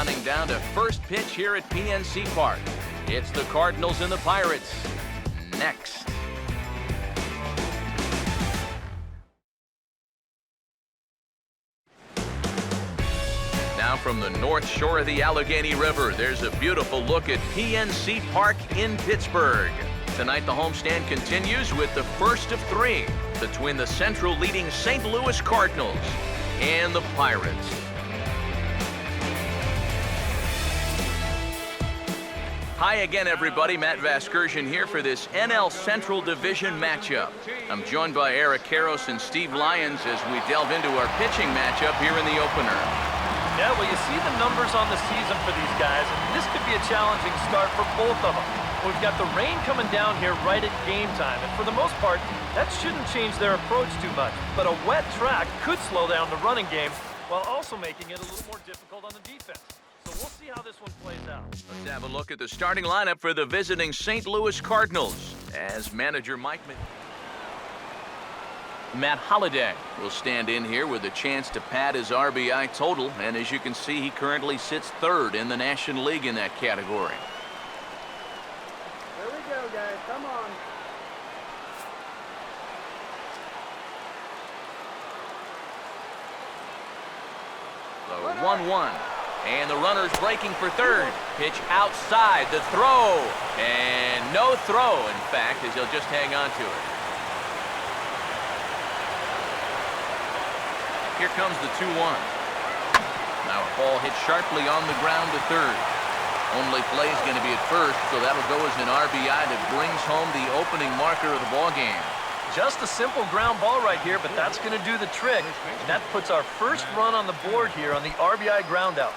counting down to first pitch here at PNC Park. It's the Cardinals and the Pirates. Next. Now from the north shore of the Allegheny River, there's a beautiful look at PNC Park in Pittsburgh. Tonight the homestand continues with the first of three between the Central leading St. Louis Cardinals and the Pirates. Hi again, everybody. Matt Vasgersian here for this NL Central Division matchup. I'm joined by Eric Karros and Steve Lyons as we delve into our pitching matchup here in the opener. Yeah, well, you see the numbers on the season for these guys, and this could be a challenging start for both of them. We've got the rain coming down here right at game time, and for the most part, that shouldn't change their approach too much. But a wet track could slow down the running game while also making it a little more difficult on the defense. So we'll see how this one plays out. Let's have a look at the starting lineup for the visiting St. Louis Cardinals as manager Matt Holliday will stand in here with a chance to pad his RBI total, and as you can see, he currently sits third in the National League in that category. There we go, guys. Come on. The 1-1. And the runner's breaking for third. Pitch outside, the throw. And no throw, in fact, as he'll just hang on to it. Here comes the 2-1. Now a ball hit sharply on the ground to third. Only play is going to be at first, so that'll go as an RBI that brings home the opening marker of the ballgame. Just a simple ground ball right here, but that's going to do the trick. And that puts our first run on the board here on the RBI ground out.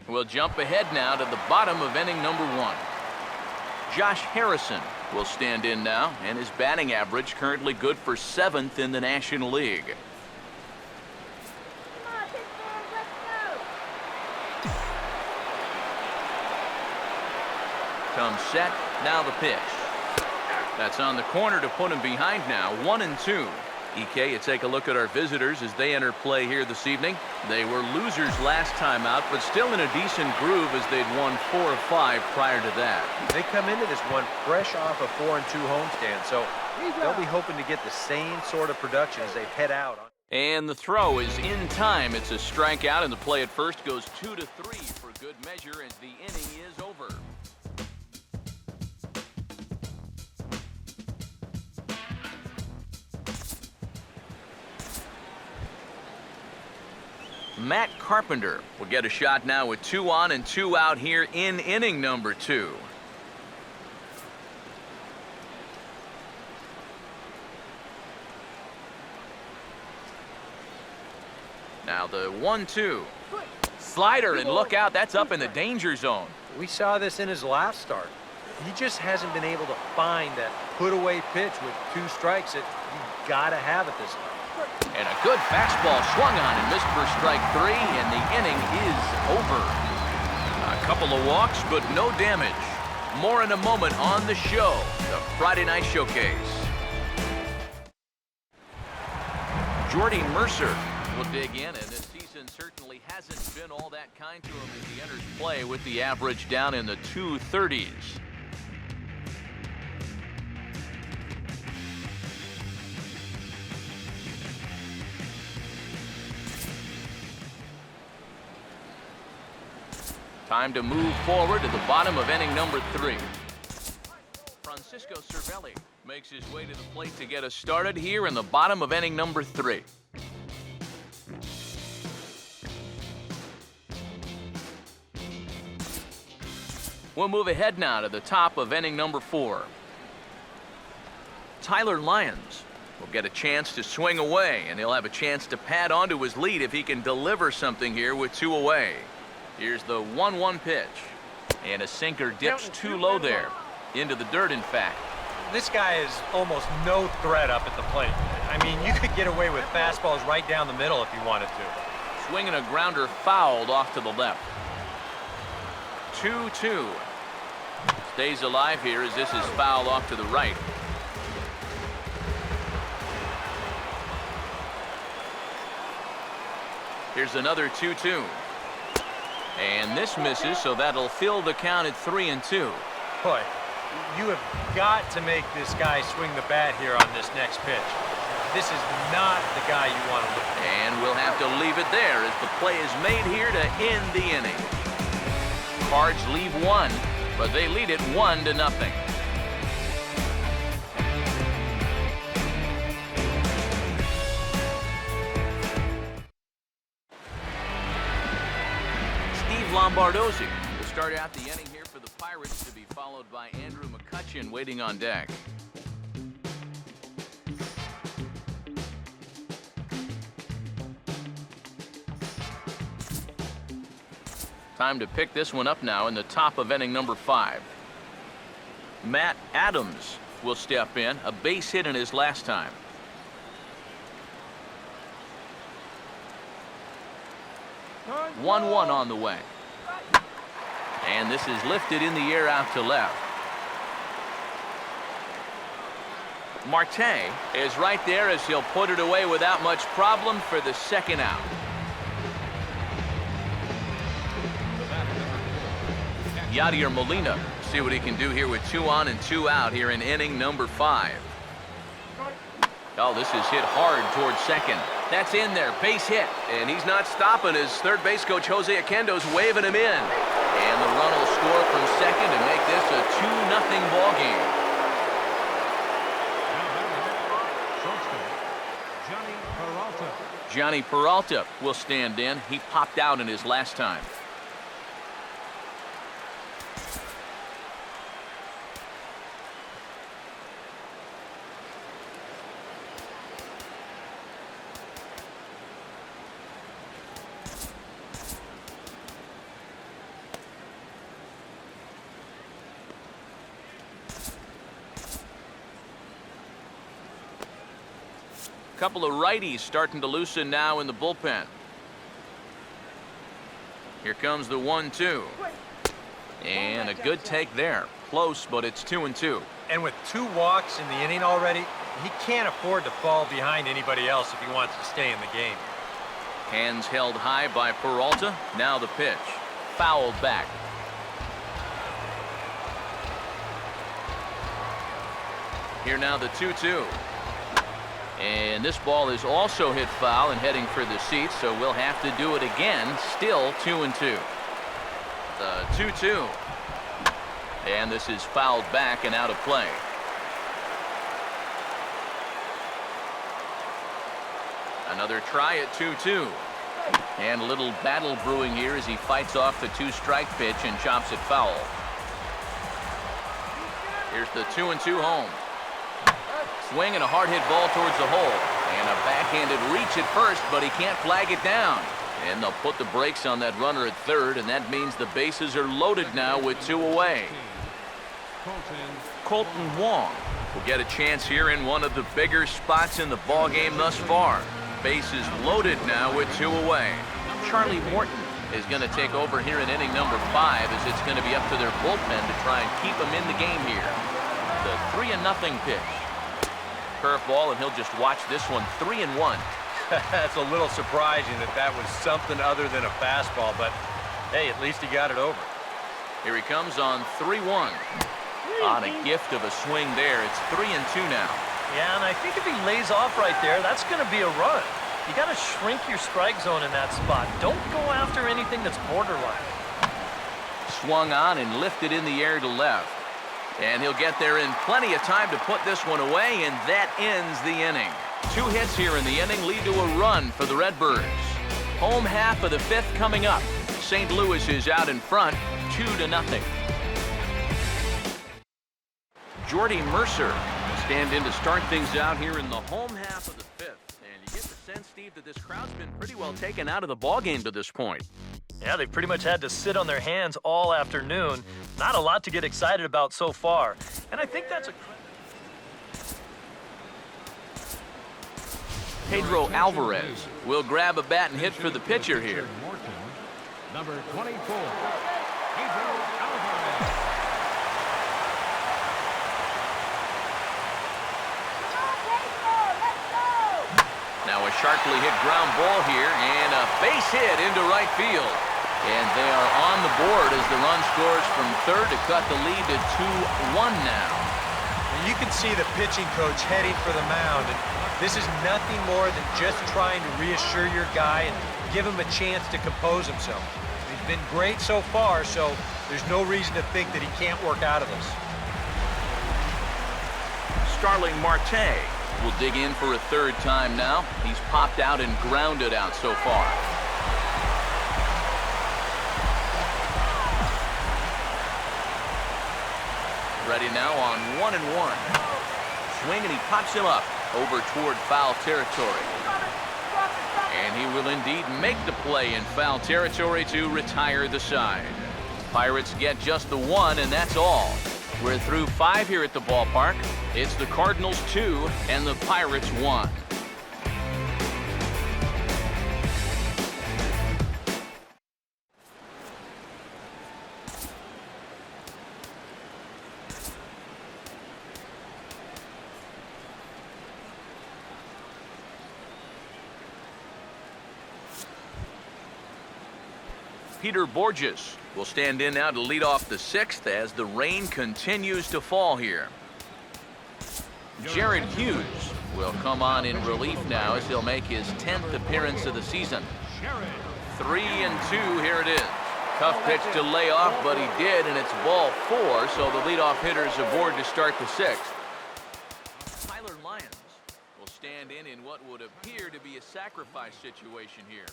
We'll jump ahead now to the bottom of inning number 1. Josh Harrison will stand in now, and his batting average currently good for 7th in the National League. Come on, Pittsburgh, let's go. Comes set, now the pitch. That's on the corner to put him behind now, 1-2. EK, you take a look at our visitors as they enter play here this evening. They were losers last time out, but still in a decent groove as they'd won 4 of 5 prior to that. They come into this one fresh off a 4-2 homestand, so they'll be hoping to get the same sort of production as they head out. And the throw is in time. It's a strikeout, and the play at first goes 2-3 for good measure as the inning is over. Matt Carpenter will get a shot now with 2 on and 2 out here in inning number 2. Now the 1-2. Slider, and look out, that's up in the danger zone. We saw this in his last start. He just hasn't been able to find that put-away pitch with 2 strikes that you gotta have at this time. And a good fastball swung on and missed for strike 3, and the inning is over. A couple of walks, but no damage. More in a moment on the show, the Friday Night Showcase. Jordy Mercer will dig in, and this season certainly hasn't been all that kind to him as he enters play with the average down in the 230s. Time to move forward to the bottom of inning number 3. Francisco Cervelli makes his way to the plate to get us started here in the bottom of inning number 3. We'll move ahead now to the top of inning number 4. Tyler Lyons will get a chance to swing away, and he'll have a chance to pad onto his lead if he can deliver something here with 2 away. Here's the 1-1 pitch. And a sinker dips too low there. Into the dirt, in fact. This guy is almost no threat up at the plate. I mean, you could get away with fastballs right down the middle if you wanted to. Swinging a grounder fouled off to the left. 2-2. Stays alive here as this is fouled off to the right. Here's another 2-2. And this misses, so that'll fill the count at 3-2. Boy, you have got to make this guy swing the bat here on this next pitch. This is not the guy you want to look at. And we'll have to leave it there as the play is made here to end the inning. Cards leave one, but they lead it 1-0. Lombardozzi will start out the inning here for the Pirates, to be followed by Andrew McCutchen waiting on deck. Time to pick this one up now in the top of inning number 5. Matt Adams will step in, a base hit in his last time. One on the way. And this is lifted in the air out to left. Marte is right there as he'll put it away without much problem for the second out. Yadier Molina, see what he can do here with 2 on and 2 out here in inning number 5. Oh, this is hit hard towards second. That's in there, base hit, and he's not stopping as third base coach Jose Oquendo's waving him in. And the run will score from second to make this a 2-0 ball game. Johnny Peralta will stand in. He popped out in his last time. Couple of righties starting to loosen now in the bullpen. Here comes the 1-2. And a good take there. Close, but it's 2-2. And with 2 walks in the inning already, he can't afford to fall behind anybody else if he wants to stay in the game. Hands held high by Peralta. Now the pitch. Fouled back. Here now the 2-2. And this ball is also hit foul and heading for the seats, so we'll have to do it again. Still 2-2. The 2-2. And this is fouled back and out of play. Another try at 2-2. And a little battle brewing here as he fights off the 2-strike pitch and chops it foul. Here's the 2-2 home. Swing and a hard hit ball towards the hole. And a backhanded reach at first, but he can't flag it down. And they'll put the brakes on that runner at third, and that means the bases are loaded now with 2 away. Colton Wong will get a chance here in one of the bigger spots in the ball game thus far. Bases loaded now with 2 away. Charlie Morton is going to take over here in inning number 5, as it's going to be up to their bullpen to try and keep them in the game here. The 3-0 pitch. Curveball, and he'll just watch this one. 3-1. That's a little surprising that was something other than a fastball, but hey, at least he got it over. Here he comes on 3-1. On a gift of a swing there. It's 3-2 now. Yeah, and I think if he lays off right there, that's going to be a run. You got to shrink your strike zone in that spot. Don't go after anything that's borderline. Swung on and lifted in the air to left. And he'll get there in plenty of time to put this one away, and that ends the inning. 2 hits here in the inning lead to a run for the Redbirds. Home half of the 5th coming up. St. Louis is out in front, 2-0. Jordy Mercer will stand in to start things out here in the home half of the 5th. And you get the sense, Steve, that this crowd's been pretty well taken out of the ballgame to this point. Yeah, they've pretty much had to sit on their hands all afternoon. Not a lot to get excited about so far. And I think that's a... Pedro Alvarez will grab a bat and hit for the pitcher here. Number 24, Pedro Alvarez. Now a sharply hit ground ball here and a base hit into right field. And they are on the board as the run scores from third to cut the lead to 2-1 now. And you can see the pitching coach heading for the mound. And this is nothing more than just trying to reassure your guy and give him a chance to compose himself. He's been great so far, so there's no reason to think that he can't work out of this. Starling Marte will dig in for a third time now. He's popped out and grounded out so far. Ready now on 1-1. Swing and he pops him up over toward foul territory. And he will indeed make the play in foul territory to retire the side. Pirates get just the one, and that's all. We're through 5 here at the ballpark. It's the Cardinals 2 and the Pirates 1. Peter Borges will stand in now to lead off the 6th as the rain continues to fall here. Jared Hughes will come on in relief now as he'll make his 10th appearance of the season. 3-2, here it is. Tough pitch to lay off, but he did, and it's ball 4, so the leadoff hitter's aboard to start the 6th. Tyler Lyons will stand in what would appear to be a sacrifice situation here.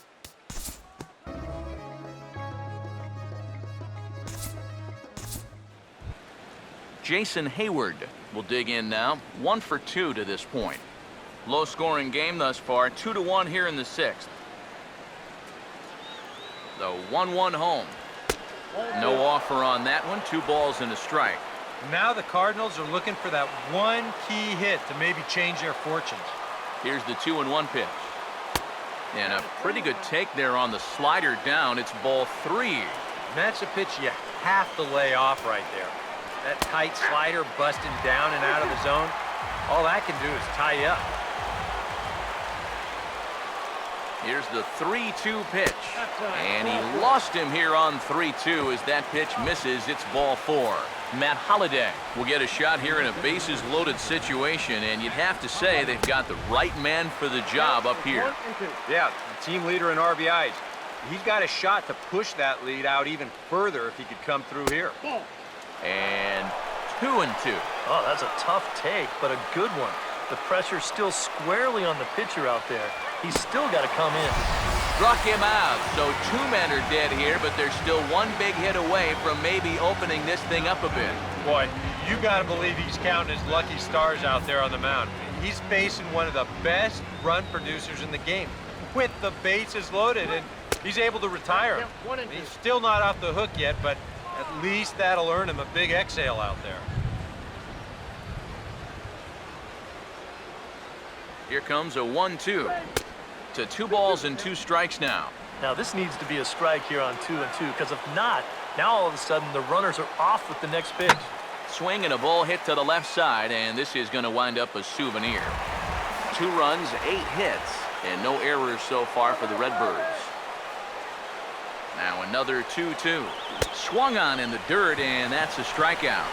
Jason Hayward will dig in now. 1 for 2 to this point. Low scoring game thus far. 2-1 here in the 6th. The 1-1 home. No offer on that one. 2 balls and a strike. Now the Cardinals are looking for that one key hit to maybe change their fortunes. Here's the 2-1 pitch. And a pretty good take there on the slider down. It's ball 3. And that's a pitch you have to lay off right there. That tight slider busting down and out of the zone, all that can do is tie you up. Here's the 3-2 pitch. And he lost him here on 3-2 as that pitch misses. It's ball 4. Matt Holliday will get a shot here in a bases-loaded situation, and you'd have to say they've got the right man for the job up here. Yeah, the team leader in RBIs. He's got a shot to push that lead out even further if he could come through here. And 2-2. Oh, that's a tough take, but a good one. The pressure's still squarely on the pitcher out there. He's still got to come in. Struck him out, so 2 men are dead here, but there's still 1 big hit away from maybe opening this thing up a bit. Boy, you got to believe he's counting his lucky stars out there on the mound. He's facing one of the best run producers in the game with the bases loaded, and he's able to retire him. He's still not off the hook yet, but at least that'll earn him a big exhale out there. Here comes a 1-2 to 2 balls and 2 strikes now. Now this needs to be a strike here on 2-2, because if not, now all of a sudden the runners are off with the next pitch. Swing and a ball hit to the left side, and this is going to wind up a souvenir. 2 runs, 8 hits, and no errors so far for the Redbirds. Now another 2-2. Swung on in the dirt, and that's a strikeout.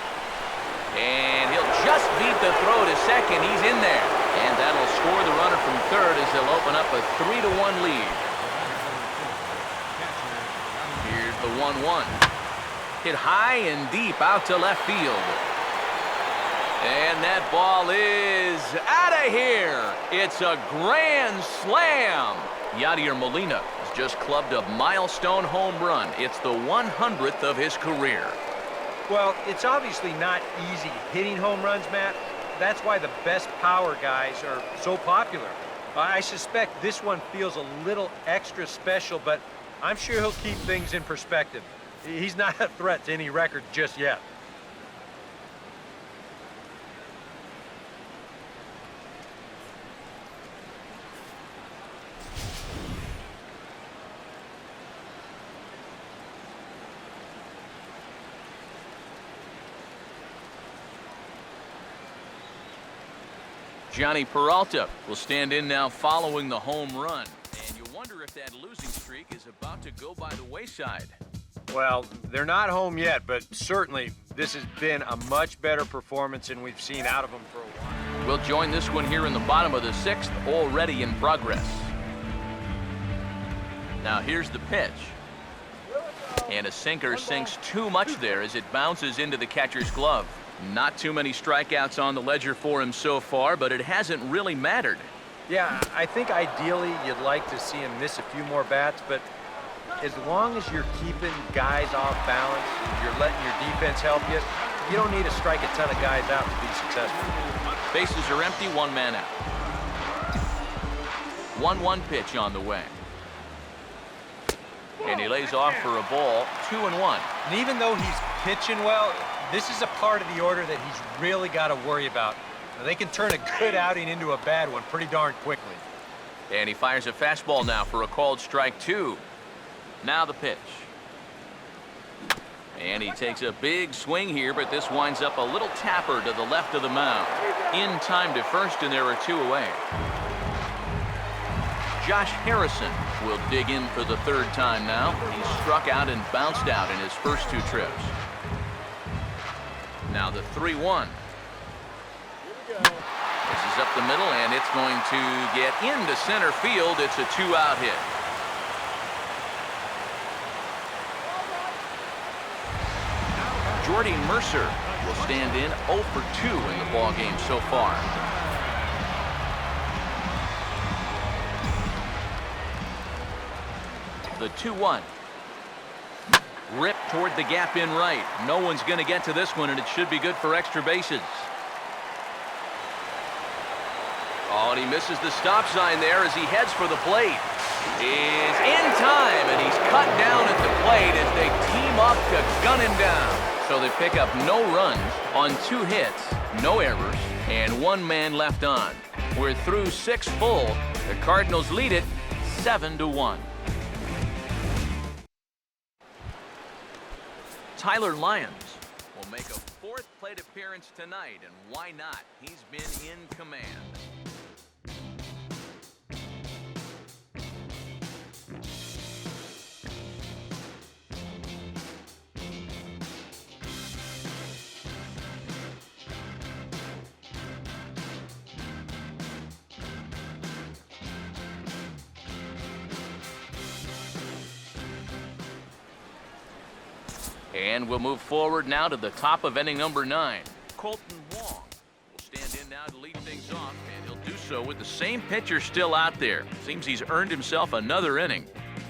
And he'll just beat the throw to second. He's in there. And that'll score the runner from third as they'll open up a 3-1 lead. Here's the 1-1. Hit high and deep out to left field. And that ball is out of here. It's a grand slam. Yadier Molina has just clubbed a milestone home run. It's the 100th of his career. Well, it's obviously not easy hitting home runs, Matt. That's why the best power guys are so popular. I suspect this one feels a little extra special, but I'm sure he'll keep things in perspective. He's not a threat to any record just yet. Johnny Peralta will stand in now following the home run. And you wonder if that losing streak is about to go by the wayside. Well, they're not home yet, but certainly this has been a much better performance than we've seen out of them for a while. We'll join this one here in the bottom of the 6th, already in progress. Now here's the pitch. And a sinker sinks too much there as it bounces into the catcher's glove. Not too many strikeouts on the ledger for him so far, but it hasn't really mattered. Yeah, I think ideally you'd like to see him miss a few more bats, but as long as you're keeping guys off balance, you're letting your defense help you, you don't need to strike a ton of guys out to be successful. Bases are empty, one man out. 1-1 pitch on the way. And he lays off for a ball, 2-1. And even though he's pitching well, this is a part of the order that he's really got to worry about. They can turn a good outing into a bad one pretty darn quickly. And he fires a fastball now for a called strike 2. Now the pitch. And he takes a big swing here, but this winds up a little tapper to the left of the mound. In time to first, and there are 2 away. Josh Harrison will dig in for the 3rd time now. He struck out and bounced out in his first 2 trips. Now the 3-1. This is up the middle, and it's going to get into center field. It's a 2-out hit. Jordy Mercer will stand in 0 for 2 in the ballgame so far. The 2-1. Rip toward the gap in right. No one's going to get to this one, and it should be good for extra bases. Oh, and he misses the stop sign there as he heads for the plate. Is in time, and he's cut down at the plate as they team up to gun him down. So they pick up no runs on 2 hits, no errors, and 1 man left on. We're through 6 full. The Cardinals lead it 7-1. Tyler Lyons will make a 4th plate appearance tonight, and why not? He's been in command. And we'll move forward now to the top of inning number 9. Colton Wong will stand in now to lead things off, and he'll do so with the same pitcher still out there. Seems he's earned himself another inning.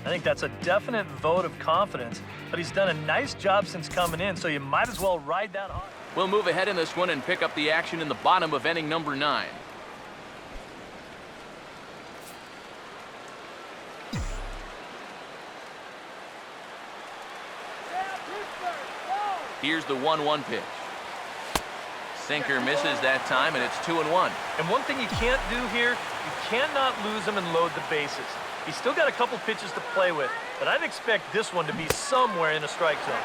I think that's a definite vote of confidence, but he's done a nice job since coming in, so you might as well ride that hard. We'll move ahead in this one and pick up the action in the bottom of inning number 9. Here's the 1-1 pitch. Sinker misses that time, and it's 2-1. And one thing you can't do here, you cannot lose him and load the bases. He's still got a couple pitches to play with, but I'd expect this one to be somewhere in the strike zone.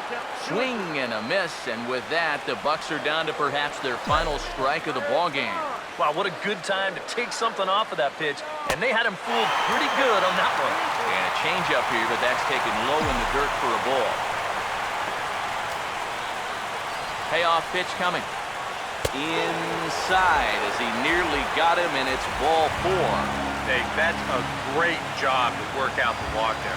Swing and a miss, and with that, the Bucks are down to perhaps their final strike of the ballgame. Wow, what a good time to take something off of that pitch, and they had him fooled pretty good on that one. And a changeup here, but that's taken low in the dirt for a ball. Payoff pitch coming. Inside as he nearly got him, and it's ball 4. Hey, that's a great job to work out the walk there.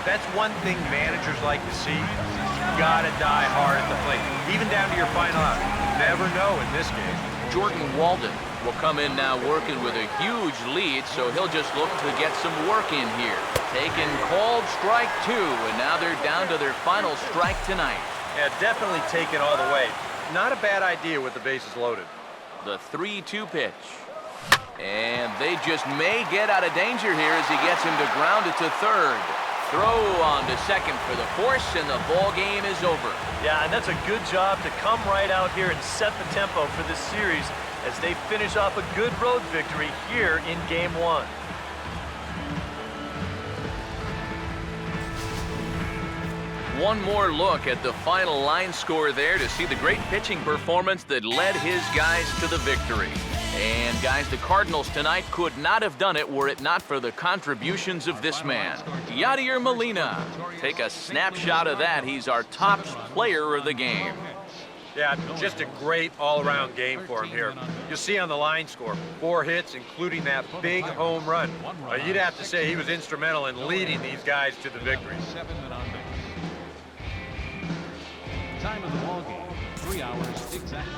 That's one thing managers like to see. You gotta die hard at the plate, even down to your final out. You never know in this game. Jordan Walden will come in now working with a huge lead, so he'll just look to get some work in here. Taking called strike 2, and now they're down to their final strike tonight. Yeah, definitely take it all the way. Not a bad idea with the bases loaded. The 3-2 pitch. And they just may get out of danger here as he gets him to ground it to third. Throw on to second for the force, and the ball game is over. Yeah, and that's a good job to come right out here and set the tempo for this series as they finish off a good road victory here in Game 1. One more look at the final line score there to see the great pitching performance that led his guys to the victory. And guys, the Cardinals tonight could not have done it were it not for the contributions of this man, Yadier Molina. Take a snapshot of that. He's our top player of the game. Yeah, just a great all-around game for him here. You'll see on the line score, 4 hits, including that big home run. You'd have to say he was instrumental in leading these guys to the victory. Time of the ball game, 3 hours exactly.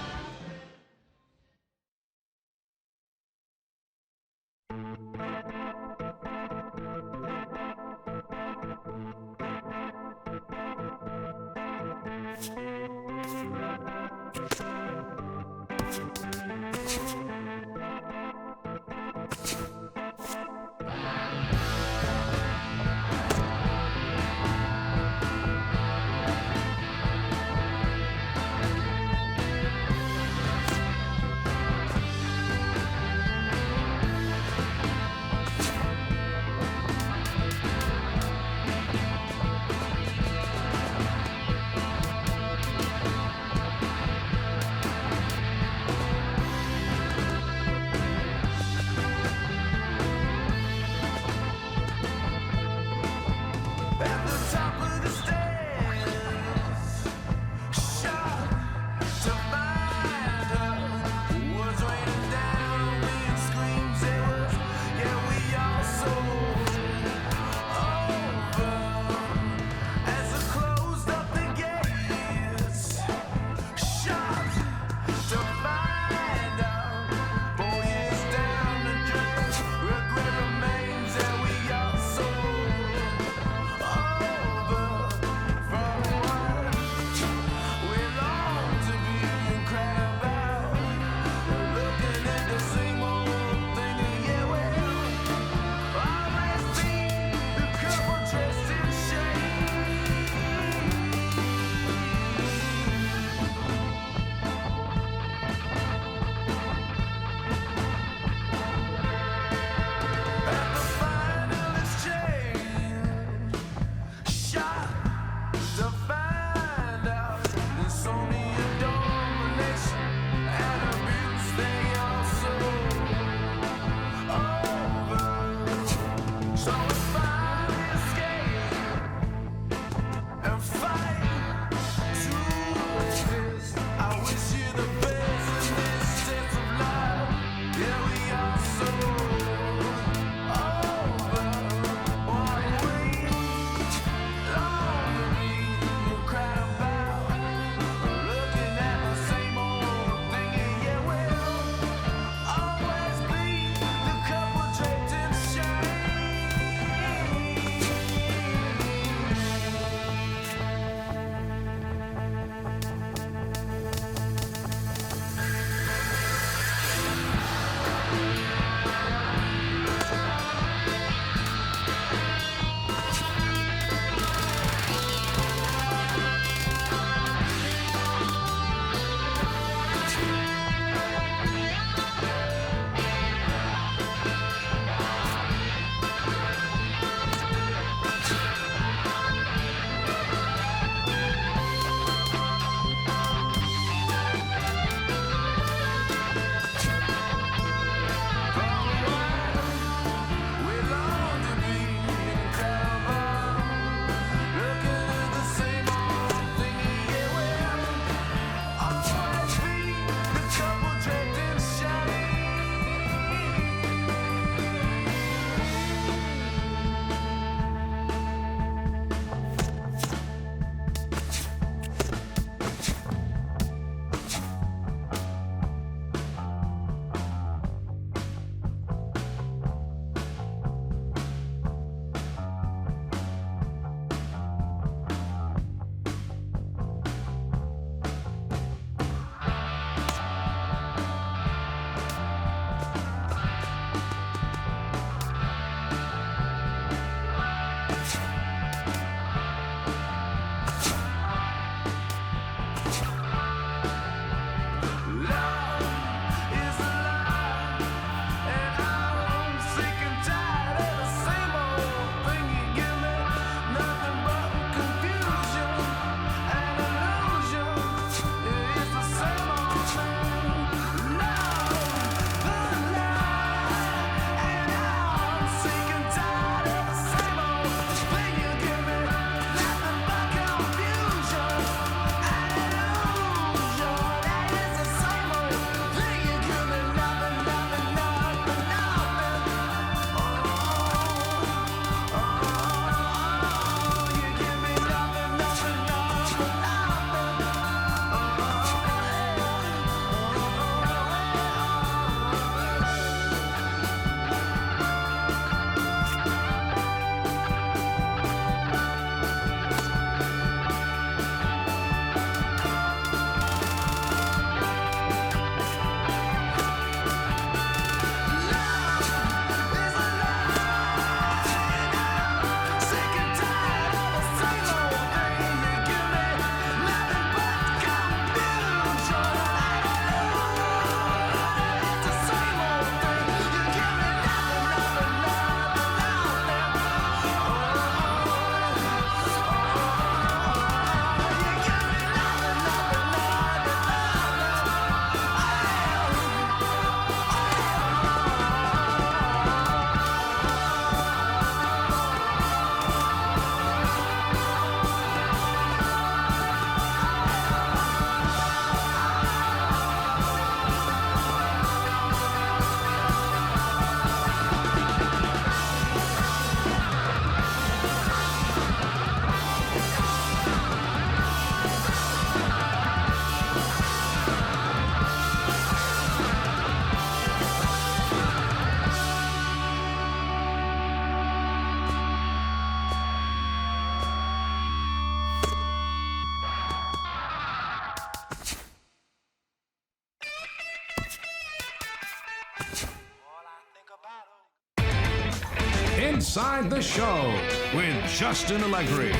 Inside the Show with Justin Allegri.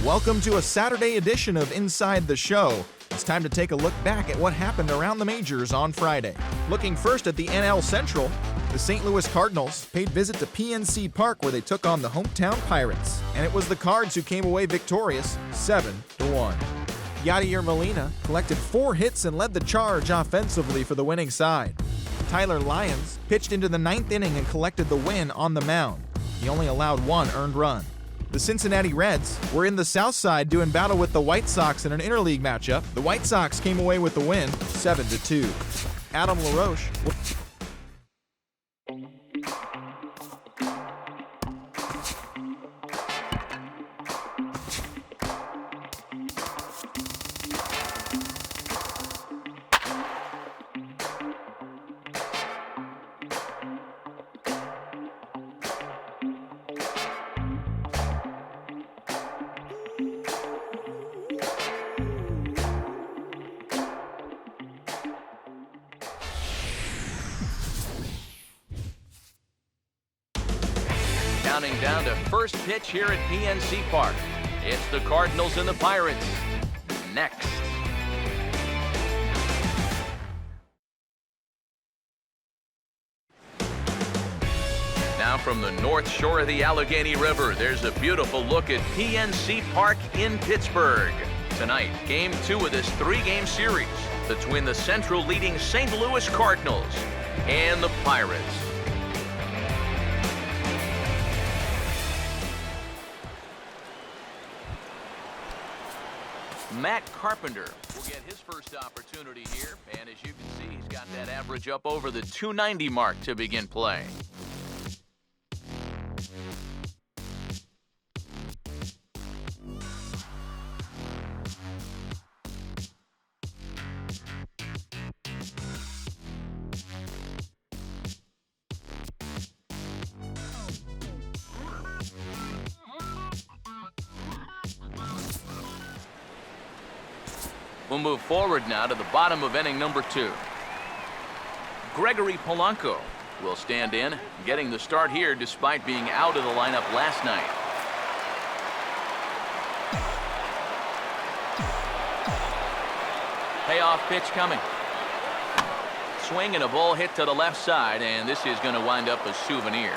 Welcome to a Saturday edition of Inside the Show. It's time to take a look back at what happened around the majors on Friday. Looking first at the NL Central, the St. Louis Cardinals paid visit to PNC Park where they took on the hometown Pirates, and it was the Cards who came away victorious 7-1. Yadier Molina collected 4 hits and led the charge offensively for the winning side. Tyler Lyons pitched into the 9th inning and collected the win on the mound. He only allowed 1 earned run. The Cincinnati Reds were in the South Side doing battle with the White Sox in an interleague matchup. The White Sox came away with the win 7-2. Adam LaRoche counting down to first pitch here at PNC Park. It's the Cardinals and the Pirates. Next. Now from the north shore of the Allegheny River, there's a beautiful look at PNC Park in Pittsburgh. Tonight, Game 2 of this 3-game series between the Central leading St. Louis Cardinals and the Pirates. Matt Carpenter will get his first opportunity here, and as you can see, he's got that average up over the 290 mark to begin play. We'll move forward now to the bottom of inning number 2. Gregory Polanco will stand in, getting the start here despite being out of the lineup last night. Payoff pitch coming. Swing and a ball hit to the left side, and this is going to wind up a souvenir.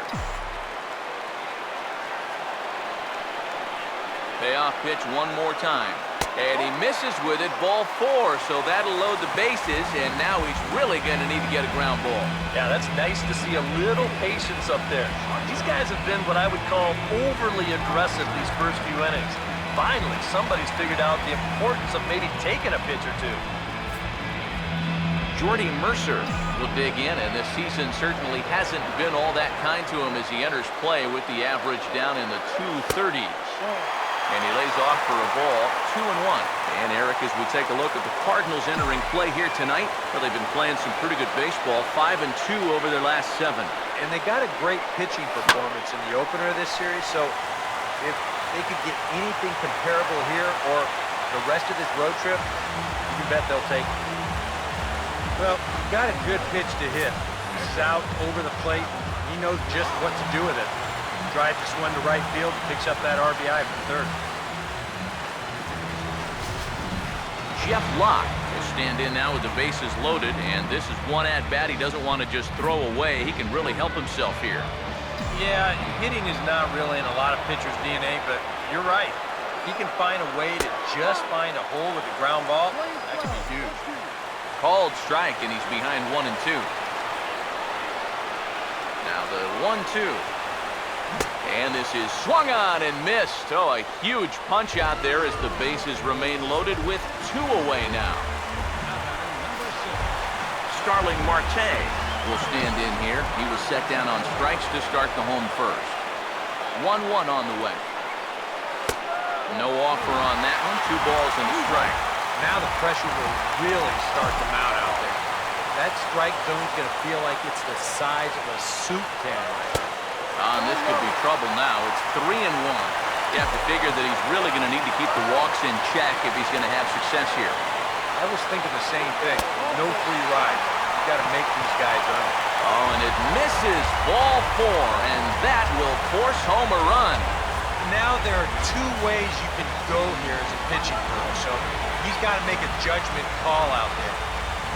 Payoff pitch one more time. And he misses with it, ball 4, so that'll load the bases, and now he's really going to need to get a ground ball. Yeah, that's nice to see a little patience up there. These guys have been what I would call overly aggressive these first few innings. Finally, somebody's figured out the importance of maybe taking a pitch or two. Jordy Mercer will dig in, and this season certainly hasn't been all that kind to him as he enters play with the average down in the 230s. And he lays off for a ball, 2-1. And Eric, as we take a look at the Cardinals entering play here tonight, well, they've been playing some pretty good baseball, 5-2 over their last 7. And they got a great pitching performance in the opener of this series, so if they could get anything comparable here or the rest of this road trip, you bet they'll take it. Well, he got a good pitch to hit. He's out over the plate. He knows just what to do with it. Drives this one to right field and picks up that RBI from third. Jeff Locke will stand in now with the bases loaded, and this is one at-bat he doesn't want to just throw away. He can really help himself here. Yeah, hitting is not really in a lot of pitchers' DNA, but you're right. He can find a way to just find a hole with a ground ball. That could be huge. Called strike, and he's behind 1-2. Now the 1-2. And this is swung on and missed. Oh, a huge punch out there as the bases remain loaded with 2 away now. Starling Marte will stand in here. He was set down on strikes to start the home first. 1-1 on the way. No offer on that one. 2 balls and a strike. Now the pressure will really start to mount out there. That strike zone's going to feel like it's the size of a soup can right now. And this could be trouble now. It's 3-1. You have to figure that he's really going to need to keep the walks in check if he's going to have success here. I was thinking the same thing. No free ride. You've got to make these guys earn it. Oh, and it misses. Ball 4, and that will force home a run. Now there are two ways you can go here as a pitching coach, so he's got to make a judgment call out there.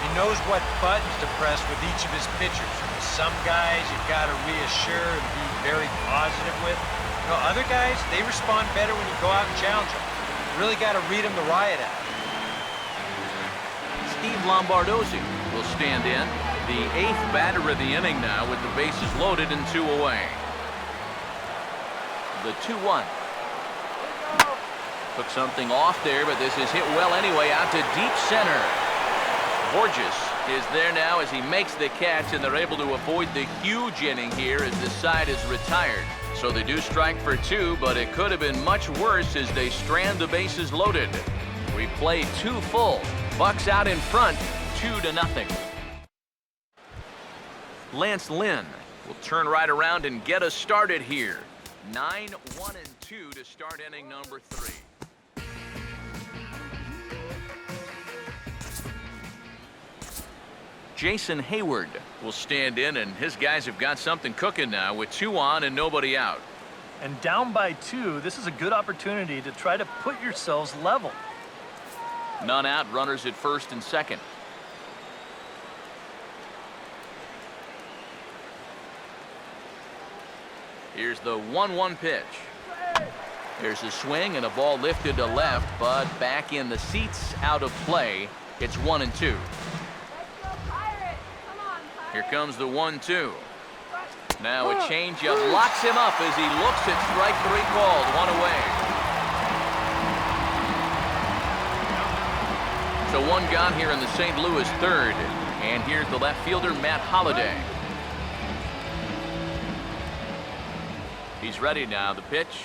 He knows what buttons to press with each of his pitchers. Some guys you've got to reassure and be very positive with. You know, other guys, they respond better when you go out and challenge them. You really got to read them the riot act. Steve Lombardozzi will stand in. The 8th batter of the inning now with the bases loaded and 2 away. The 2-1. Took something off there, but this is hit well anyway out to deep center. Borges is there now as he makes the catch, and they're able to avoid the huge inning here as the side is retired. So they do strike for 2, but it could have been much worse as they strand the bases loaded. We play 2 full. Bucks out in front, 2-0. Lance Lynn will turn right around and get us started here. 9-1-2 to start inning number 3. Jason Hayward will stand in, and his guys have got something cooking now with 2 on and nobody out. And down by 2, this is a good opportunity to try to put yourselves level. None out, runners at first and second. Here's the 1-1 pitch. There's a swing and a ball lifted to left, but back in the seats, out of play. It's 1-2. Let's go, Pirates. Come on, Pirates. Here comes the 1-2. Now a changeup locks him up as he looks at strike 3 called. 1 away. So 1 gone here in the St. Louis 3rd. And here's the left fielder, Matt Holliday. He's ready now. The pitch.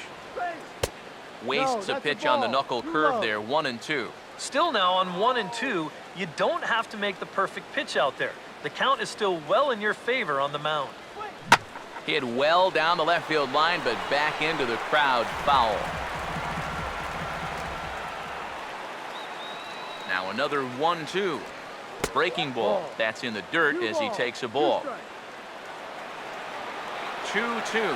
Wastes a pitch on the knuckle curve there. 1-2. Still now on 1 and 2, you don't have to make the perfect pitch out there. The count is still well in your favor on the mound. Hit well down the left field line, but back into the crowd, foul. Now another 1-2. Breaking ball. That's in the dirt as he takes a ball. 2-2.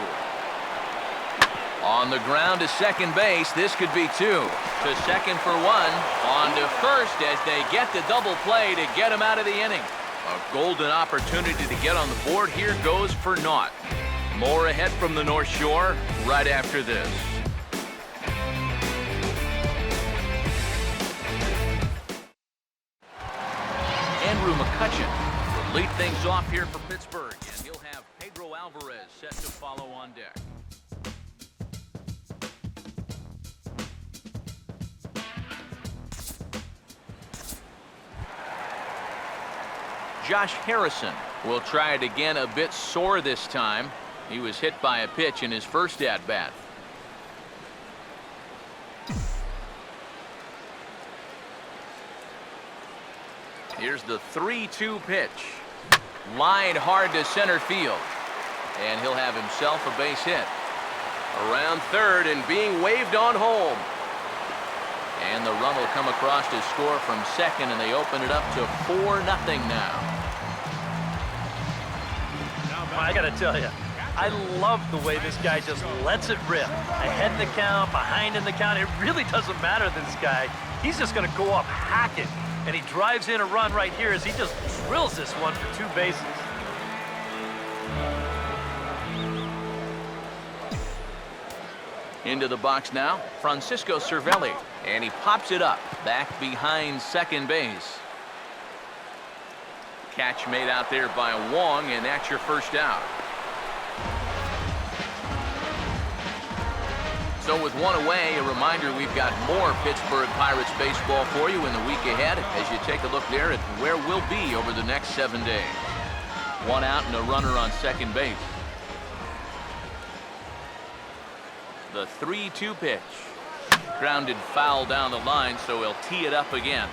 On the ground to second base. This could be 2. To second for 1. On to first as they get the double play to get him out of the inning. A golden opportunity to get on the board. Here goes for naught. More ahead from the North Shore right after this. Andrew McCutcheon will lead things off here for Pittsburgh, and he'll have Pedro Alvarez set to follow on deck. Josh Harrison will try it again, a bit sore this time. He was hit by a pitch in his first at-bat. Here's the 3-2 pitch. Lined hard to center field. And he'll have himself a base hit. Around third and being waved on home. And the run will come across to score from second, and they open it up to 4-0 now. I got to tell you, I love the way this guy just lets it rip. Ahead in the count, behind in the count. It really doesn't matter to this guy. He's just going to go up hacking. And he drives in a run right here as he just drills this one for 2 bases. Into the box now, Francisco Cervelli. And he pops it up back behind second base. Catch made out there by Wong, and that's your first out. So with 1 away, a reminder we've got more Pittsburgh Pirates baseball for you in the week ahead as you take a look there at where we'll be over the next 7 days. 1 out and a runner on second base. The 3-2 pitch. Grounded foul down the line, so he'll tee it up again.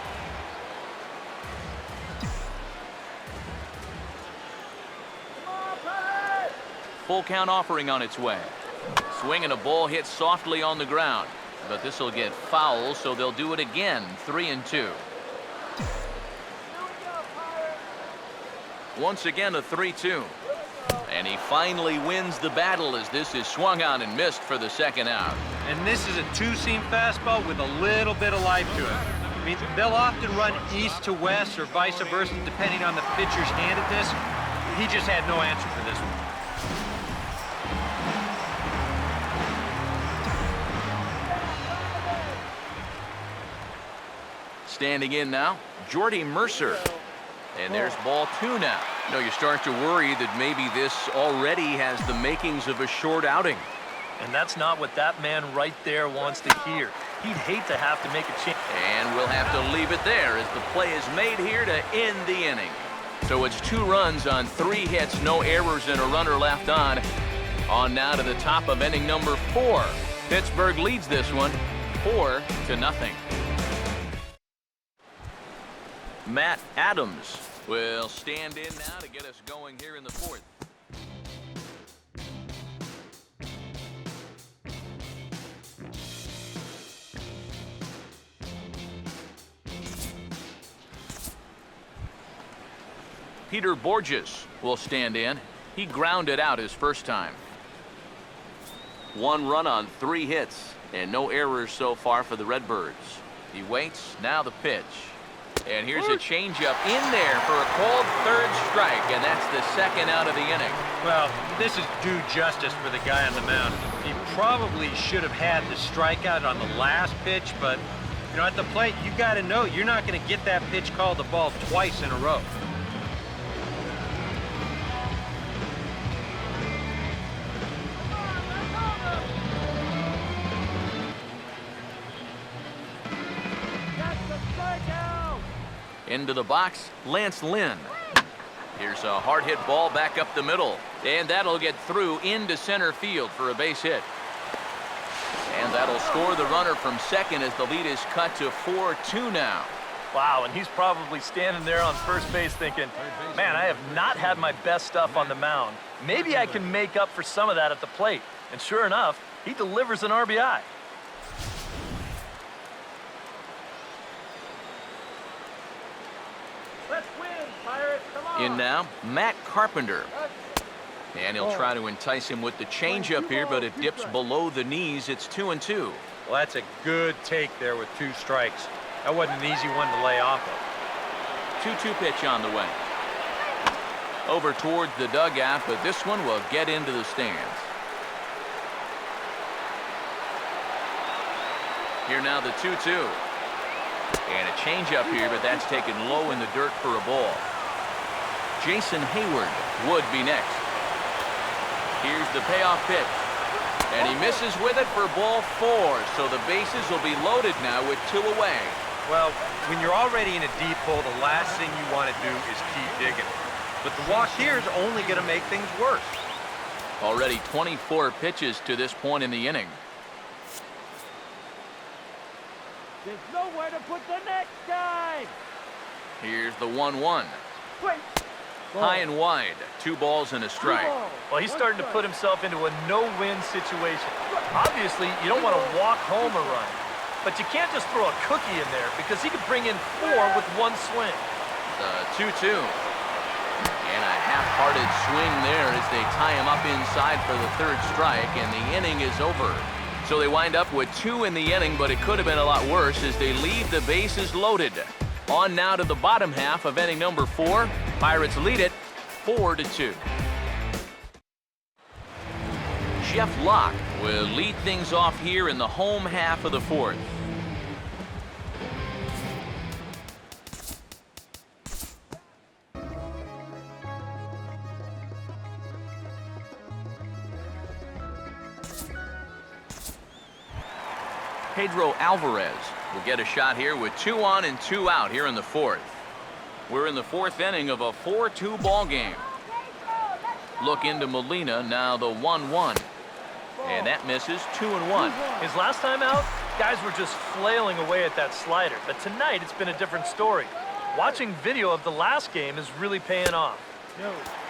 Full count offering on its way. Swing and a ball hit softly on the ground. But this will get foul, so they'll do it again. 3-2. Once again, a 3-2. And he finally wins the battle as this is swung on and missed for the second out. And this is a two-seam fastball with a little bit of life to it. I mean, they'll often run east to west or vice versa, depending on the pitcher's hand at this. He just had no answer for this one. Standing in now, Jordy Mercer. And there's ball 2 now. You know, you start to worry that maybe this already has the makings of a short outing. And that's not what that man right there wants to hear. He'd hate to have to make a change. And we'll have to leave it there as the play is made here to end the inning. So it's 2 runs on 3 hits, no errors, and a runner left on. On now to the top of inning number 4. Pittsburgh leads this one 4-0. Matt Adams will stand in now to get us going here in the 4th. Peter Borges will stand in. He grounded out his first time. 1 run on 3 hits and no errors so far for the Redbirds. He waits, now the pitch. And here's a changeup in there for a called 3rd strike, and that's the 2nd out of the inning. Well, this is due justice for the guy on the mound. He probably should have had the strikeout on the last pitch, but, you know, at the plate, you got to know you're not going to get that pitch called the ball twice in a row. Into the box, Lance Lynn. Here's a hard hit ball back up the middle, and that'll get through into center field for a base hit. And that'll score the runner from second as the lead is cut to 4-2 now. Wow, and he's probably standing there on first base thinking, man, I have not had my best stuff on the mound. Maybe I can make up for some of that at the plate. And sure enough, he delivers an RBI. In now, Matt Carpenter. And he'll try to entice him with the changeup here, but it dips below the knees. It's 2-2. Well, that's a good take there with 2 strikes. That wasn't an easy one to lay off of. 2-2 pitch on the way. Over towards the dugout, but this one will get into the stands. Here now the 2-2. And a changeup here, but that's taken low in the dirt for a ball. Jason Hayward would be next. Here's the payoff pitch. And he misses with it for ball 4. So the bases will be loaded now with 2 away. Well, when you're already in a deep hole, the last thing you want to do is keep digging. But the walk here is only going to make things worse. Already 24 pitches to this point in the inning. There's nowhere to put the next guy. Here's the 1-1. High and wide, 2 balls and a strike. Well, he's starting to put himself into a no-win situation. Obviously, you don't want to walk home a run, but you can't just throw a cookie in there because he could bring in 4 with 1 swing. The 2-2. And a half-hearted swing there as they tie him up inside for the 3rd strike, and the inning is over. So they wind up with 2 in the inning, but it could have been a lot worse as they leave the bases loaded. On now to the bottom half of inning number 4. Pirates lead it 4-2. Jeff Locke will lead things off here in the home half of the 4th. Pedro Alvarez will get a shot here with 2 on and 2 out here in the 4th. We're in the 4th inning of a 4-2 ball game. Look into Molina, now the 1-1. And that misses, 2-1. His last time out, guys were just flailing away at that slider. But tonight, it's been a different story. Watching video of the last game is really paying off.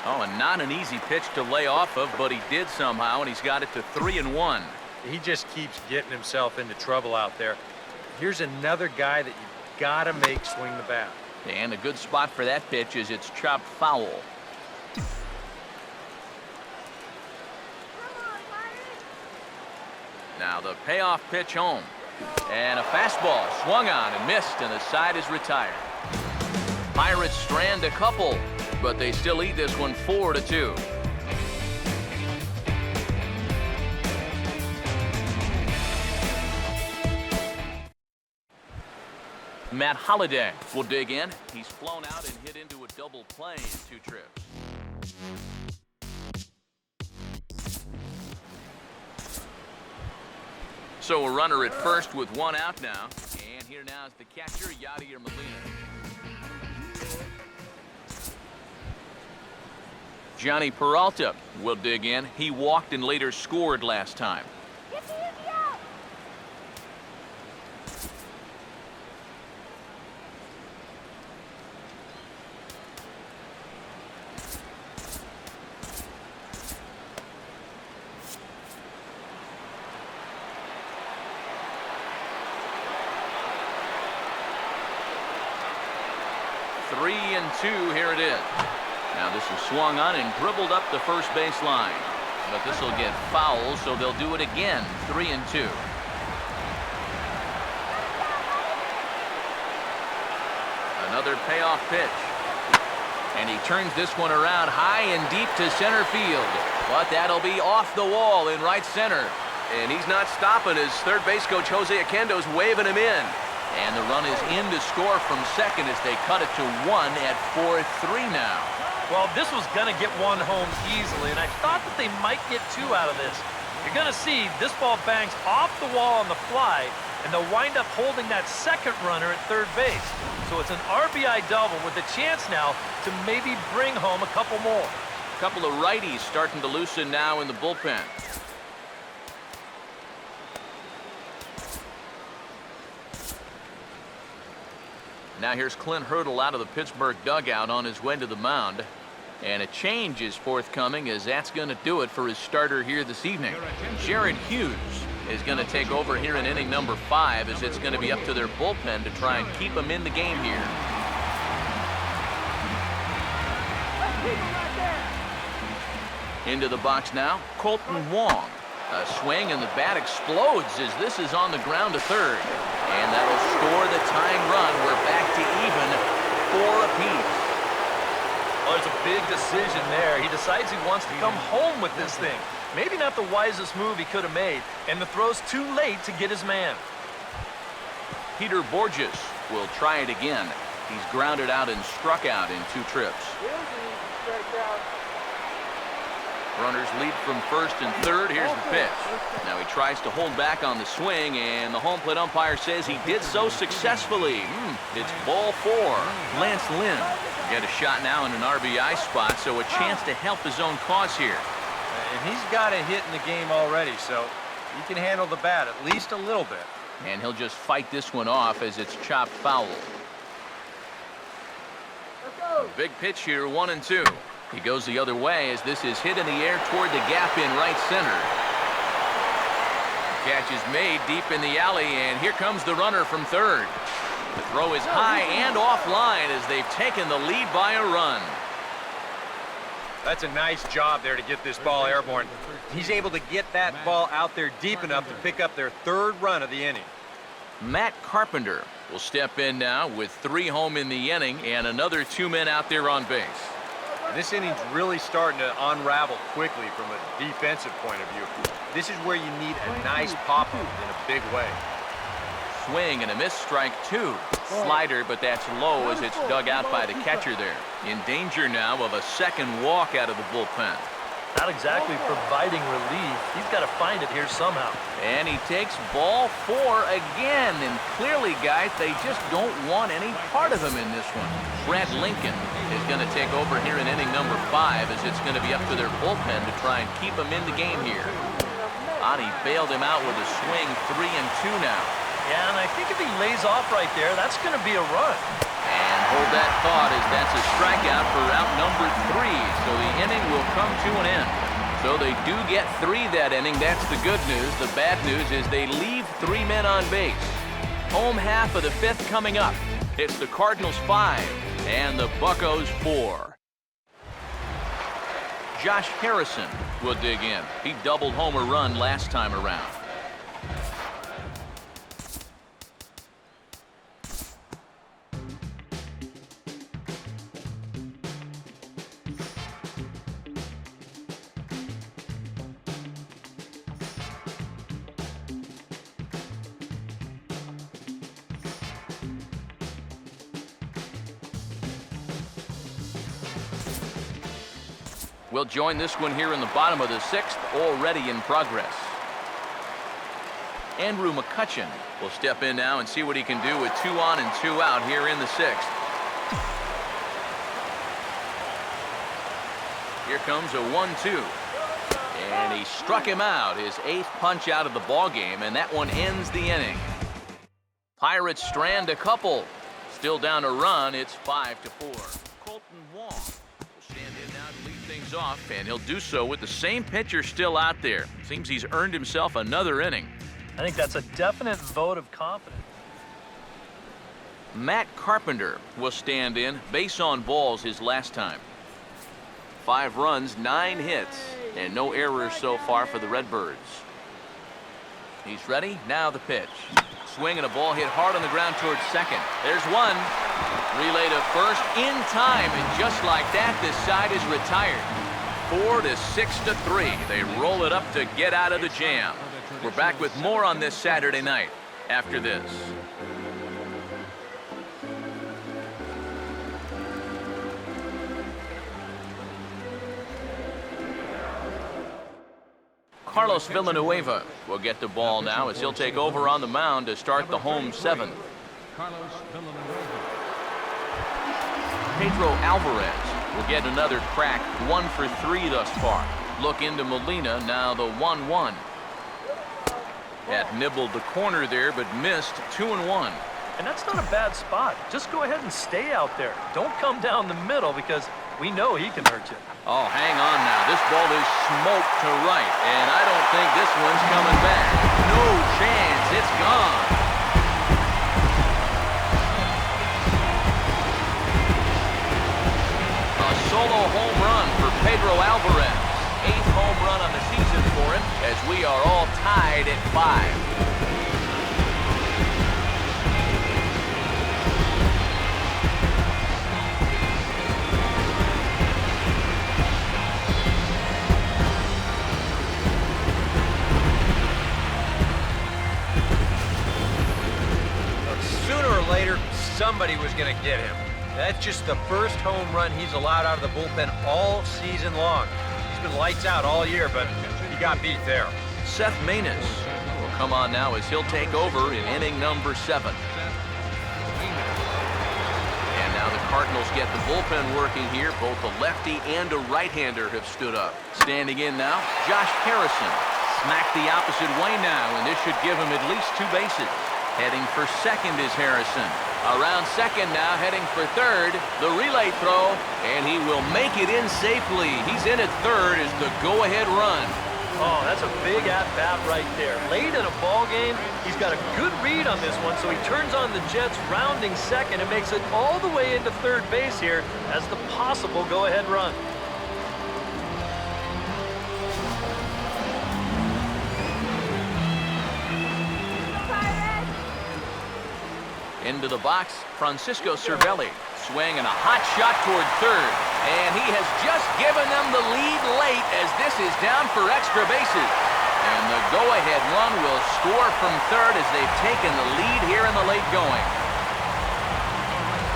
Oh, and not an easy pitch to lay off of, but he did somehow, and he's got it to 3-1. He just keeps getting himself into trouble out there. Here's another guy that you've got to make swing the bat. And a good spot for that pitch is it's chopped foul. Now the payoff pitch home. And a fastball swung on and missed, and the side is retired. Pirates strand a couple, but they still lead this one 4-2. Matt Holliday will dig in. He's flown out and hit into a double play in 2 trips. So a runner at first with 1 out now. And here now is the catcher, Yadier Molina. Johnny Peralta will dig in. He walked and later scored last time. 3-2, here it is. Now this is swung on and dribbled up the first base line. But this will get foul, so they'll do it again. 3-2. Another payoff pitch. And he turns this one around high and deep to center field. But that'll be off the wall in right center. And he's not stopping as third base coach Jose Oquendo's waving him in. And the run is in to score from second as they cut it to 1 at 4-3 now. Well, this was going to get 1 home easily, and I thought that they might get 2 out of this. You're going to see this ball bangs off the wall on the fly, and they'll wind up holding that second runner at third base. So it's an RBI double with a chance now to maybe bring home a couple more. A couple of righties starting to loosen now in the bullpen. Now here's Clint Hurdle out of the Pittsburgh dugout on his way to the mound. And a change is forthcoming as that's going to do it for his starter here this evening. Jared Hughes is going to take over here in inning number 5 as it's going to be up to their bullpen to try and keep him in the game here. Into the box now, Colton Wong. A swing and the bat explodes as this is on the ground to third. And that'll score the tying run. We're back to even 4 apiece. Well, there's a big decision there. He decides he wants to come home with this thing. Maybe not the wisest move he could have made. And the throw's too late to get his man. Peter Borges will try it again. He's grounded out and struck out in 2 trips. Runners lead from first and third. Here's the pitch. Now he tries to hold back on the swing, and the home plate umpire says he did so successfully. It's ball 4. Lance Lynn get a shot now in an RBI spot, so a chance to help his own cause here. And he's got a hit in the game already, so he can handle the bat at least a little bit. And he'll just fight this one off as it's chopped foul. A big pitch here, 1-2. He goes the other way as this is hit in the air toward the gap in right center. The catch is made deep in the alley, and here comes the runner from third. The throw is high and offline as they've taken the lead by a run. That's a nice job there to get this ball airborne. He's able to get that ball out there deep enough to pick up their 3rd run of the inning. Matt Carpenter will step in now with 3 home in the inning and another 2 men out there on base. This inning's really starting to unravel quickly from a defensive point of view. This is where you need a nice pop-up in a big way. Swing and a miss, strike 2. Slider, but that's low as it's dug out by the catcher there. In danger now of a second walk out of the bullpen. Not exactly providing relief. He's got to find it here somehow. And he takes ball 4 again. And clearly, guys, they just don't want any part of him in this one. Brad Lincoln is going to take over here in inning number 5 as it's going to be up to their bullpen to try and keep him in the game here. Ani bailed him out with a swing, 3-2 now. Yeah, and I think if he lays off right there, that's going to be a run. And hold that thought as that's a strikeout for out number 3. So the inning will come to an end. So they do get 3 that inning. That's the good news. The bad news is they leave 3 men on base. Home half of the 5th coming up. It's the Cardinals 5 and the Buccos 4. Josh Harrison will dig in. He doubled home a run last time around. We'll join this one here in the bottom of the 6th, already in progress. Andrew McCutchen will step in now and see what he can do with 2 on and 2 out here in the 6th. Here comes a 1-2. And he struck him out, his 8th punch out of the ball game, and that one ends the inning. Pirates strand a couple. Still down a run, it's 5-4. Colton Wong stand in now to lead things off, and he'll do so with the same pitcher still out there. Seems he's earned himself another inning. I think that's a definite vote of confidence. Matt Carpenter will stand in, base on balls his last time. 5 runs, 9 hits, and no errors so far for the Redbirds. He's ready, now the pitch. Swing and a ball hit hard on the ground towards second. There's one. Relay to first in time, and just like that, this side is retired. 4-6-3. They roll it up to get out of the jam. We're back with more on this Saturday night after this. Carlos Villanueva will get the ball now as he'll take over on the mound to start the home 7th. Carlos Villanueva. Pedro Alvarez will get another crack, 1 for 3 thus far. Look into Molina, now the 1-1. Had nibbled the corner there, but missed 2-1. And that's not a bad spot. Just go ahead and stay out there. Don't come down the middle because we know he can hurt you. Oh, hang on now. This ball is smoked to right, and I don't think this one's coming back. No chance. It's gone. A solo home run for Pedro Alvarez. 8th home run on the season for him as we are all tied at 5. Later, somebody was going to get him. That's just the first home run he's allowed out of the bullpen all season long. He's been lights out all year, but he got beat there. Seth Maness will come on now as he'll take over in inning number 7. And now the Cardinals get the bullpen working here. Both a lefty and a right-hander have stood up. Standing in now, Josh Harrison. Smacked the opposite way now, and this should give him at least 2 bases. Heading for second is Harrison. Around second now, heading for third. The relay throw, and he will make it in safely. He's in at third as the go-ahead run. Oh, that's a big at-bat right there. Late in a ball game, he's got a good read on this one, so he turns on the Jets rounding second and makes it all the way into third base here as the possible go-ahead run. Into the box, Francisco Cervelli. Swing and a hot shot toward third. And he has just given them the lead late as this is down for extra bases. And the go-ahead run will score from third as they've taken the lead here in the late going.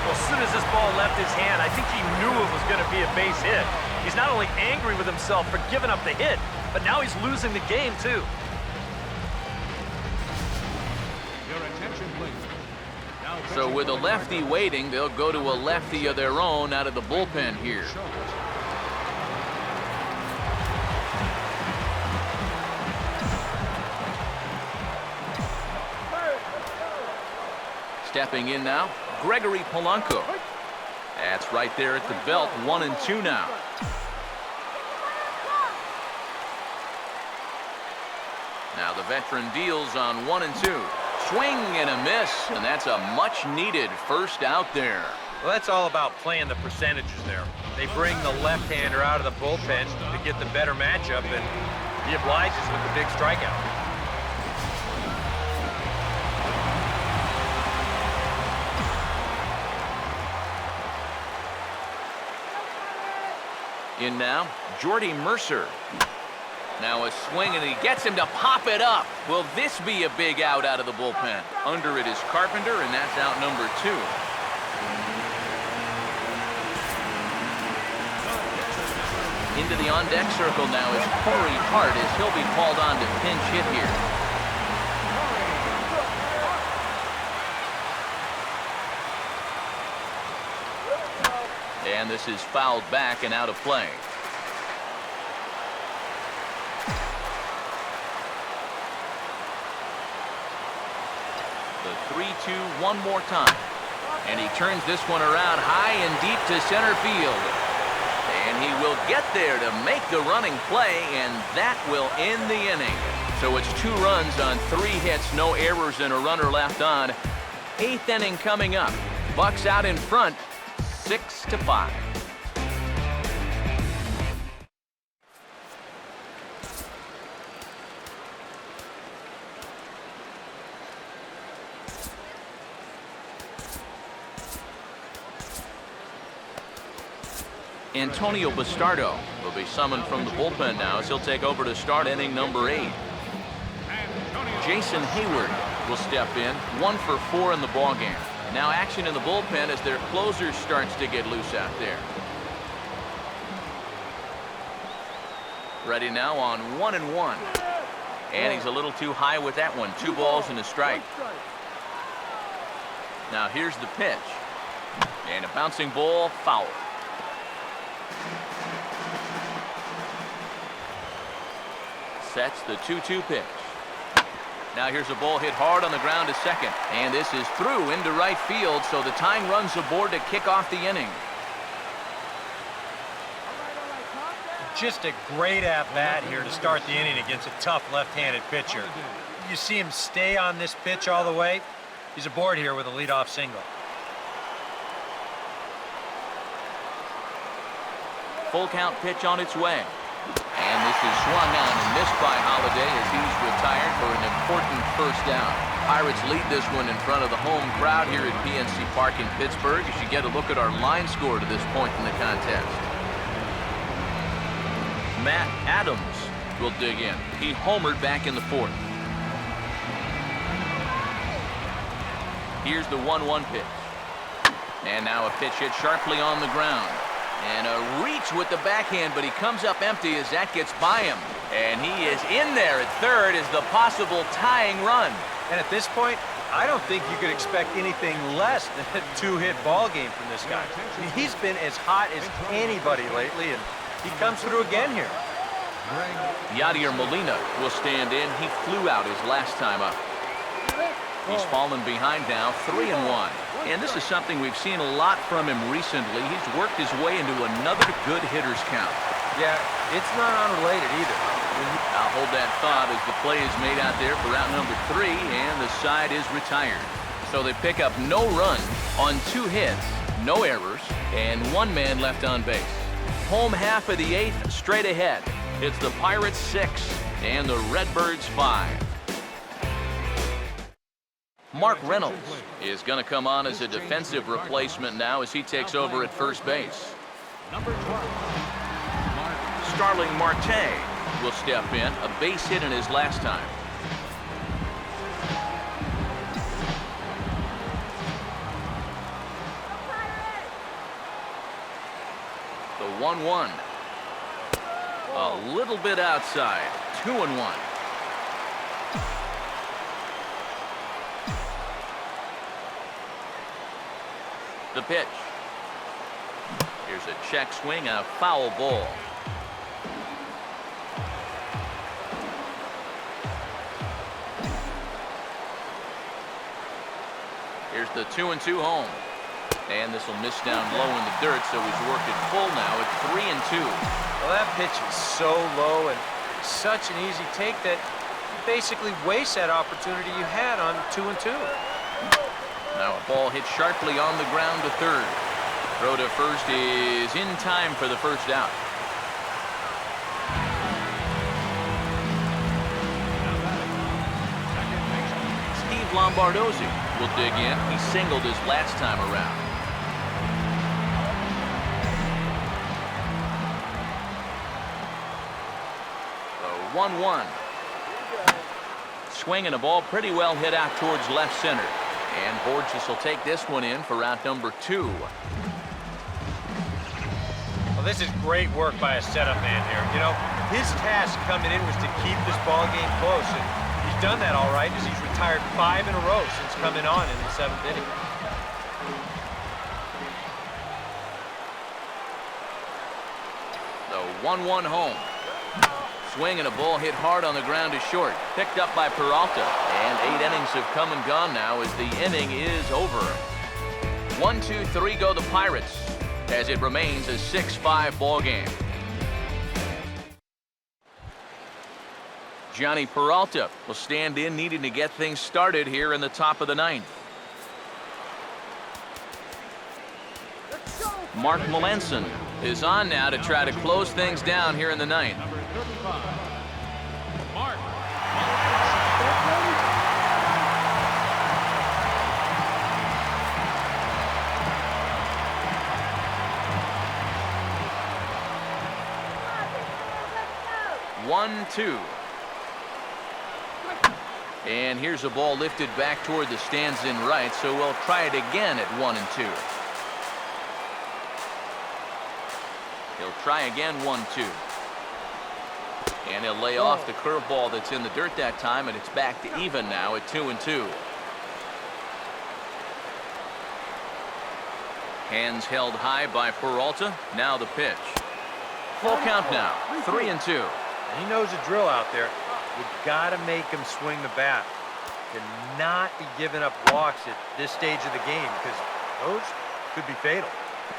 Well, as soon as this ball left his hand, I think he knew it was going to be a base hit. He's not only angry with himself for giving up the hit, but now he's losing the game, too. Your attention, please. So with a lefty waiting, they'll go to a lefty of their own out of the bullpen here. Stepping in now, Gregory Polanco. That's right there at the belt, 1-2 now. Now the veteran deals on 1-2. Swing and a miss, and that's a much-needed first out there. Well, that's all about playing the percentages there. They bring the left-hander out of the bullpen to get the better matchup, and he obliges with the big strikeout. In now, Jordy Mercer. Now a swing, and he gets him to pop it up. Will this be a big out of the bullpen? Under it is Carpenter, and that's out number 2. Into the on-deck circle now is Corey Hart, as he'll be called on to pinch hit here. And this is fouled back and out of play. The 3-2 one more time. And he turns this one around high and deep to center field. And he will get there to make the running play, and that will end the inning. So it's 2 runs on 3 hits, no errors, and a runner left on. 8th inning coming up. Bucks out in front, 6-5. Antonio Bastardo will be summoned from the bullpen now as he'll take over to start inning number 8. Jason Hayward will step in, 1 for 4 in the ballgame. Now action in the bullpen as their closer starts to get loose out there. Ready now on 1-1. And he's a little too high with that one. 2 balls and a strike. Now here's the pitch. And a bouncing ball, foul. Sets the 2-2 pitch. Now here's a ball hit hard on the ground to second. And this is through into right field, so the tying runs aboard to kick off the inning. Just a great at-bat here to start the inning against a tough left-handed pitcher. You see him stay on this pitch all the way. He's aboard here with a leadoff single. Full count pitch on its way. And this is swung on and missed by Holiday as he's retired for an important first down. Pirates lead this one in front of the home crowd here at PNC Park in Pittsburgh as you get a look at our line score to this point in the contest. Matt Adams will dig in. He homered back in the 4th. Here's the 1-1 pitch. And now a pitch hit sharply on the ground. And a reach with the backhand, but he comes up empty as that gets by him. And he is in there at third as the possible tying run. And at this point, I don't think you could expect anything less than a 2-hit ball game from this guy. I mean, he's been as hot as anybody lately, and he comes through again here. Yadier Molina will stand in. He flew out his last time up. He's fallen behind now, 3-1. And this is something we've seen a lot from him recently. He's worked his way into another good hitter's count. Yeah, it's not unrelated either. I'll hold that thought as the play is made out there for out number 3, and the side is retired. So they pick up no run on 2 hits, no errors, and 1 man left on base. Home half of the 8th, straight ahead. It's the Pirates 6 and the Redbirds 5. Mark Reynolds is going to come on as a defensive replacement now as he takes over at first base. Number 12. Starling Marte will step in, a base hit in his last time. The 1-1. A little bit outside. 2-1. The pitch. Here's a check swing and a foul ball. Here's the 2-2 home. And this will miss down low in the dirt, so he's worked it full now at 3-2. Well, that pitch is so low and such an easy take that basically waste that opportunity you had on 2-2. Now a ball hit sharply on the ground to third. Throw to first is in time for the first out. Steve Lombardozzi will dig in. He singled his last time around. The 1-1. Swinging a ball pretty well hit out towards left center. And Borges will take this one in for out number 2. Well, this is great work by a setup man here. You know, his task coming in was to keep this ball game close, and he's done that all right as he's retired 5 in a row since coming on in the 7th inning. The 1-1 home. Swing and a ball hit hard on the ground to short. Picked up by Peralta. And 8 innings have come and gone now as the inning is over. 1-2-3 go the Pirates as it remains a 6-5 ball game. Johnny Peralta will stand in, needing to get things started here in the top of the 9th. Mark Melanson is on now to try to close things down here in the 9th. Number 35, Mark. 1-2. And here's a ball lifted back toward the stands in right, so we'll try it again at 1-2. He'll try again 1-2. And he'll lay off the curveball that's in the dirt that time, and it's back to even now at 2-2. Hands held high by Peralta. Now the pitch. Full count now. 3-2. He knows the drill out there. You've got to make him swing the bat. Cannot be giving up walks at this stage of the game because those could be fatal.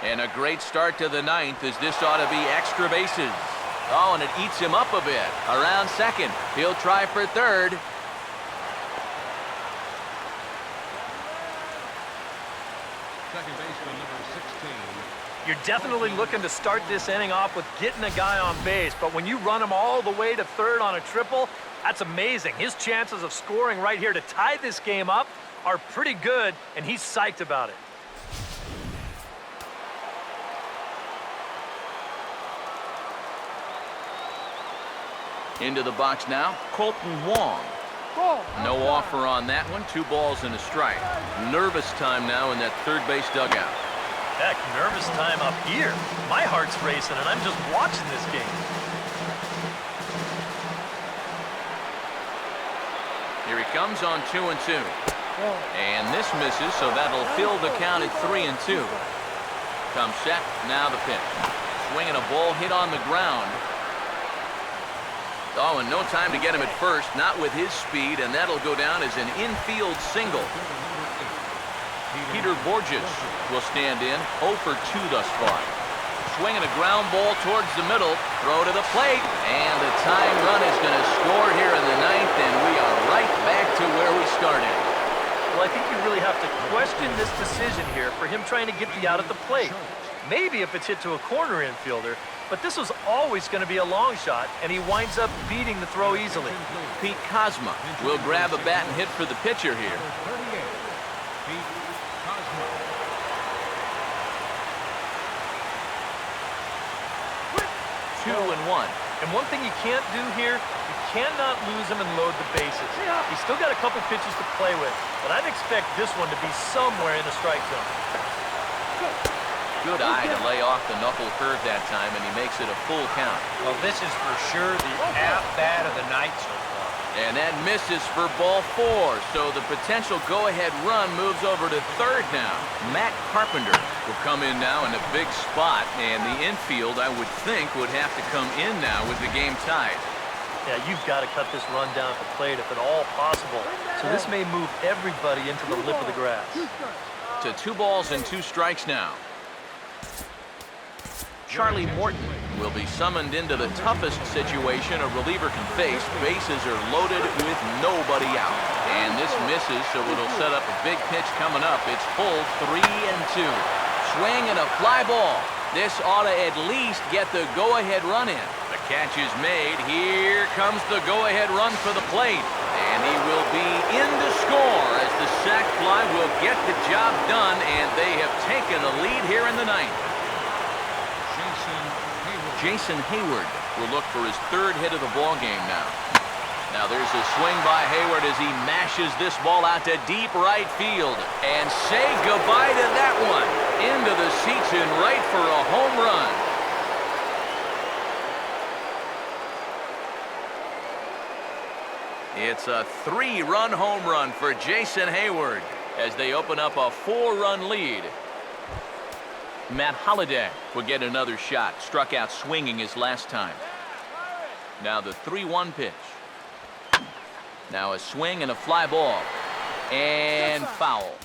And a great start to the 9th as this ought to be extra bases. Oh, and it eats him up a bit. Around second. He'll try for third. Second baseman, number 16. You're definitely looking to start this inning off with getting a guy on base, but when you run him all the way to third on a triple, that's amazing. His chances of scoring right here to tie this game up are pretty good, and he's psyched about it. Into the box now, Colton Wong. No offer on that one. 2 balls and a strike. Nervous time now in that third base dugout. Heck, nervous time up here. My heart's racing, and I'm just watching this game. Here he comes on 2-2. And this misses, so that'll fill the count at 3-2. Comes set, now the pitch. Swinging a ball hit on the ground. Oh, and no time to get him at first, not with his speed, and that'll go down as an infield single. Peter Borges will stand in, 0 for 2 thus far. Swinging a ground ball towards the middle, throw to the plate, and the tying run is going to score here in the 9th, and we are right back to where we started. Well, I think you really have to question this decision here for him trying to get the out at the plate. Maybe if it's hit to a corner infielder, but this was always going to be a long shot, and he winds up beating the throw easily. Pete Kozma will grab a bat and hit for the pitcher here. 38, Pete Kozma. 2-1. And one thing you can't do here, you cannot lose him and load the bases. He's still got a couple pitches to play with, but I'd expect this one to be somewhere in the strike zone. Good eye to lay off the knuckle curve that time, and he makes it a full count. Well, this is for sure the at-bat of the night so far. And that misses for ball 4, so the potential go-ahead run moves over to third now. Matt Carpenter will come in now in a big spot, and the infield, I would think, would have to come in now with the game tied. Yeah, you've got to cut this run down at the plate if at all possible. So this may move everybody into the lip of the grass. To 2 balls and 2 strikes now. Charlie Morton will be summoned into the toughest situation a reliever can face. Bases are loaded with nobody out. And this misses, so it'll set up a big pitch coming up. It's pulled 3-2. Swing and a fly ball. This ought to at least get the go-ahead run in. The catch is made. Here comes the go-ahead run for the plate. And he will be in to score as the sac fly will get the job done, and they have taken the lead here in the ninth. Jason Hayward will look for his third hit of the ball game now. Now there's a swing by Hayward as he mashes this ball out to deep right field. And say goodbye to that one. Into the seats in right for a home run. It's a 3-run home run for Jason Hayward as they open up a 4-run lead. Matt Holliday will get another shot. Struck out swinging his last time. Now the 3-1 pitch. Now a swing and a fly ball. And foul.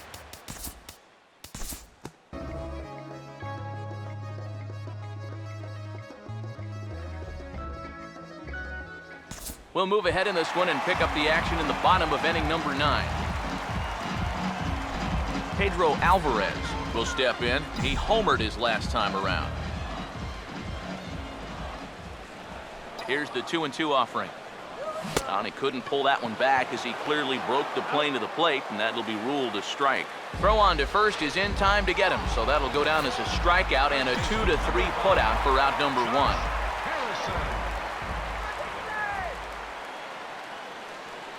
We'll move ahead in this one and pick up the action in the bottom of inning number 9. Pedro Alvarez will step in. He homered his last time around. Here's the 2-2 offering. And he couldn't pull that one back as he clearly broke the plane to the plate, and that'll be ruled a strike. Throw on to first is in time to get him, so that'll go down as a strikeout and a 2-3 putout for out number 1.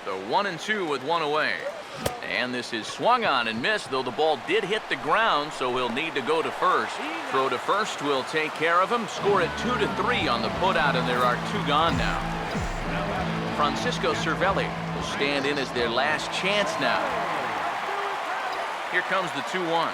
The 1-2 with one away. And this is swung on and missed, though the ball did hit the ground, so he'll need to go to first. Throw to first will take care of him. Score at 2-3 on the putout, and there are 2 gone now. Francisco Cervelli will stand in as their last chance now. Here comes the 2-1.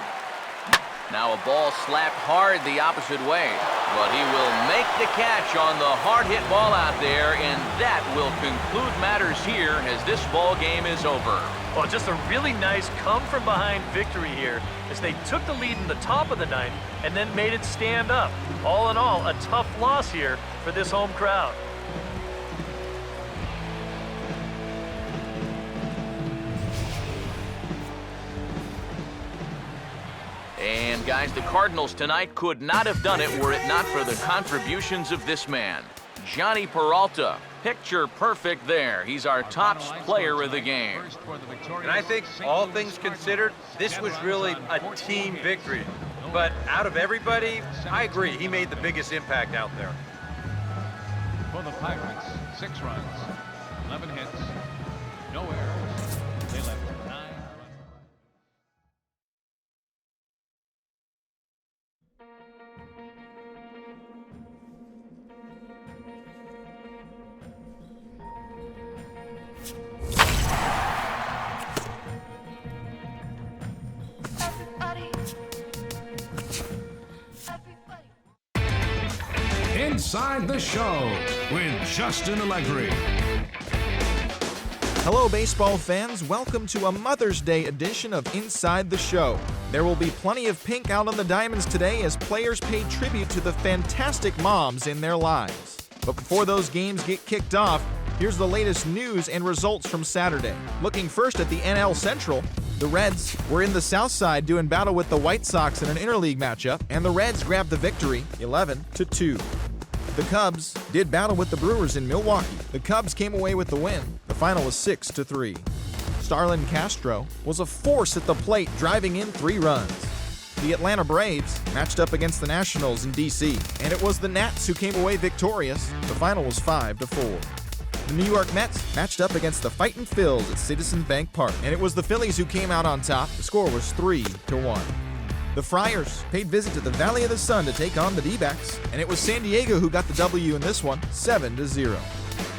Now a ball slapped hard the opposite way, but he will make the catch on the hard hit ball out there, and that will conclude matters here as this ball game is over. Well, just a really nice come-from-behind victory here as they took the lead in the top of the ninth and then made it stand up. All in all, a tough loss here for this home crowd. And guys, the Cardinals tonight could not have done it were it not for the contributions of this man, Johnny Peralta. Picture perfect there. He's our top player of the game. And I think, all things considered, this was really a team victory. But out of everybody, I agree, he made the biggest impact out there. For the Pirates, 6 runs, 11 hits, no errors. They left 9 runs. Inside the Show with Justin Allegri. Hello, baseball fans. Welcome to a Mother's Day edition of Inside the Show. There will be plenty of pink out on the diamonds today as players pay tribute to the fantastic moms in their lives. But before those games get kicked off, here's the latest news and results from Saturday. Looking first at the NL Central, the Reds were in the South Side doing battle with the White Sox in an interleague matchup, and the Reds grabbed the victory 11-2. The Cubs did battle with the Brewers in Milwaukee. The Cubs came away with the win. The final was 6-3. Starlin Castro was a force at the plate, driving in 3 runs. The Atlanta Braves matched up against the Nationals in D.C., and it was the Nats who came away victorious. The final was 5-4. The New York Mets matched up against the Fightin' Phils at Citizens Bank Park, and it was the Phillies who came out on top. The score was 3-1. The Friars paid visit to the Valley of the Sun to take on the D-backs, and it was San Diego who got the W in this one, 7-0.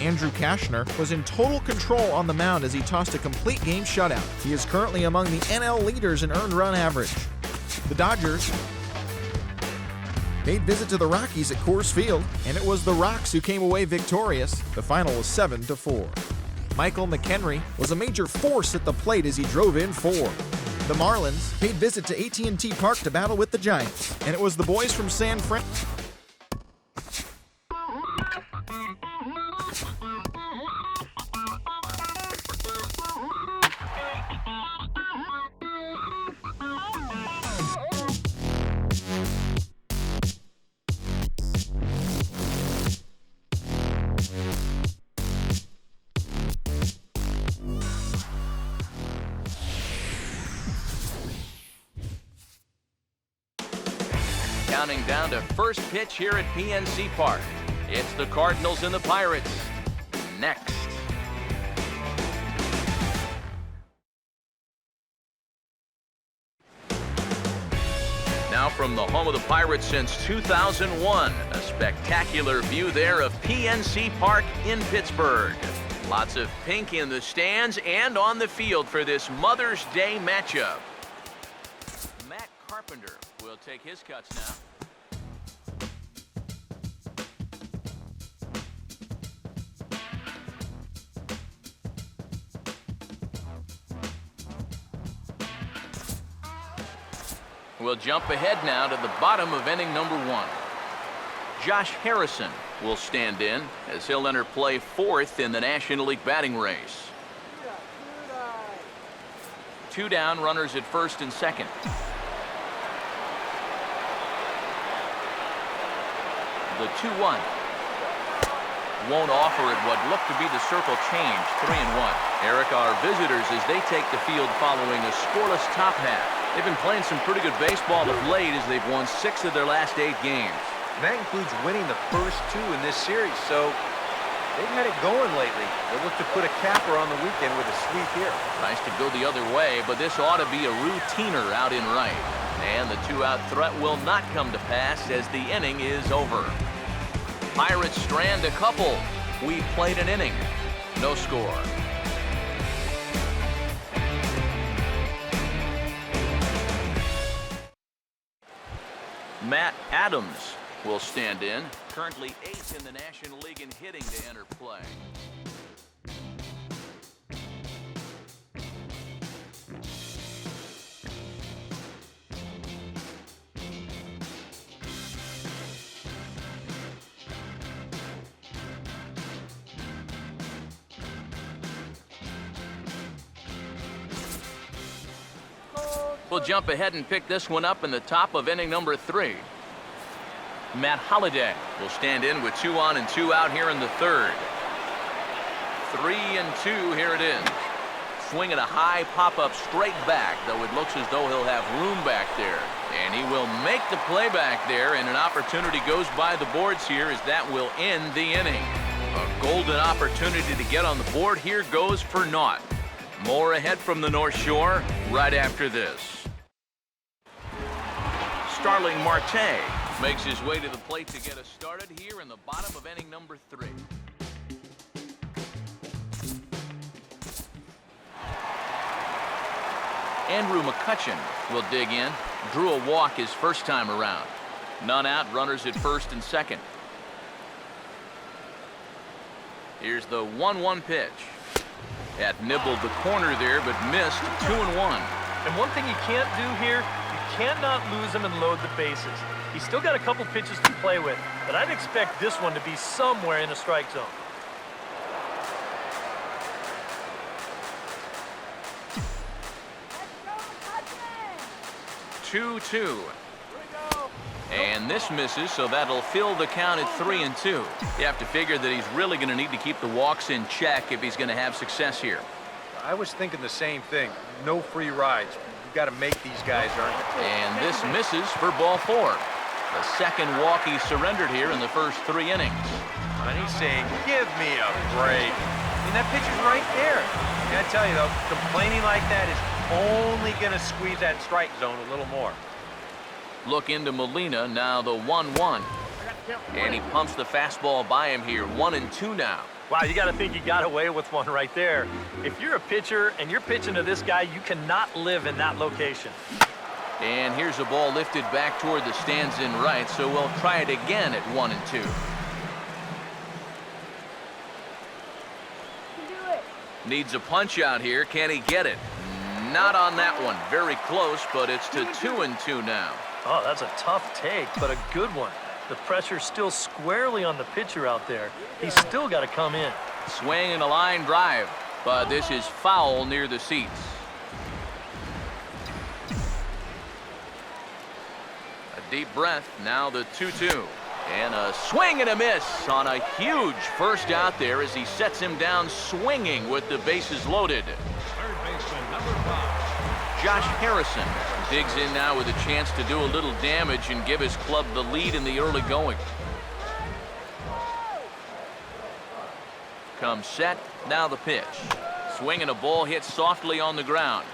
Andrew Kashner was in total control on the mound as he tossed a complete game shutout. He is currently among the NL leaders in earned run average. The Dodgers paid visit to the Rockies at Coors Field, and it was the Rocks who came away victorious. The final was 7-4. Michael McHenry was a major force at the plate as he drove in 4. The Marlins paid visit to AT&T Park to battle with the Giants, and it was the boys from San Fran. counting down to first pitch here at PNC Park. It's the Cardinals and the Pirates. Next. Now from the home of the Pirates since 2001, a spectacular view there of PNC Park in Pittsburgh. Lots of pink in the stands and on the field for this Mother's Day matchup. Matt Carpenter will take his cuts now. We'll jump ahead now to the bottom of inning number 1. Josh Harrison will stand in as he'll enter play 4th in the National League batting race. 2 down, runners at first and second. The 2-1. Won't offer at what looked to be the circle change, 3-1. Eric, our visitors as they take the field following a scoreless top half. They've been playing some pretty good baseball of late as they've won 6 of their last 8 games. And that includes winning the first 2 in this series, so they've had it going lately. They'll look to put a capper on the weekend with a sweep here. Nice to go the other way, but this ought to be a routiner out in right. And the 2-out threat will not come to pass as the inning is over. Pirates strand a couple. We played an inning. No score. Matt Adams will stand in, currently 8th in the National League in hitting to enter play. We'll jump ahead and pick this one up in the top of inning number 3. Matt Holliday will stand in with 2 on and 2 out here in the 3rd. 3-2, here it is. Swinging a high pop-up straight back, though it looks as though he'll have room back there. And he will make the play back there, and an opportunity goes by the boards here as that will end the inning. A golden opportunity to get on the board here goes for naught. More ahead from the North Shore right after this. Starling Marte makes his way to the plate to get us started here in the bottom of inning number 3. Andrew McCutchen will dig in. Drew a walk his first time around. None out, runners at first and second. Here's the 1-1 pitch. That nibbled the corner there, but missed. 2-1. And one thing you can't do here, you cannot lose him and load the bases. He's still got a couple pitches to play with, but I'd expect this one to be somewhere in the strike zone. Let's go, 2-2. And this misses, so that'll fill the count at 3-2. You have to figure that he's really going to need to keep the walks in check if he's going to have success here. I was thinking the same thing. No free rides. You've got to make these guys earn it. And this misses for ball 4. The second walk he surrendered here in the first 3 innings. And he's saying, give me a break. I mean, that pitch is right there. I gotta tell you, though, complaining like that is only going to squeeze that strike zone a little more. Look into Molina, now the 1-1. And he pumps the fastball by him here. 1-2 now. Wow, you got to think you got away with one right there. If you're a pitcher and you're pitching to this guy, you cannot live in that location. And here's a ball lifted back toward the stands in right, so we'll try it again at 1-2. can do it. Needs a punch out here. Can he get it? Not on that one. Very close, but it's to 2-2 now. Oh, that's a tough take, but a good one. The pressure's still squarely on the pitcher out there. He's still got to come in. Swing and a line drive, but this is foul near the seats. A deep breath, now the 2-2. And a swing and a miss on a huge first out there as he sets him down swinging with the bases loaded. Third baseman, number 5. Josh Harrison Digs in now with a chance to do a little damage and give his club the lead in the early going. Comes set, now the pitch. Swinging a ball hit softly on the ground.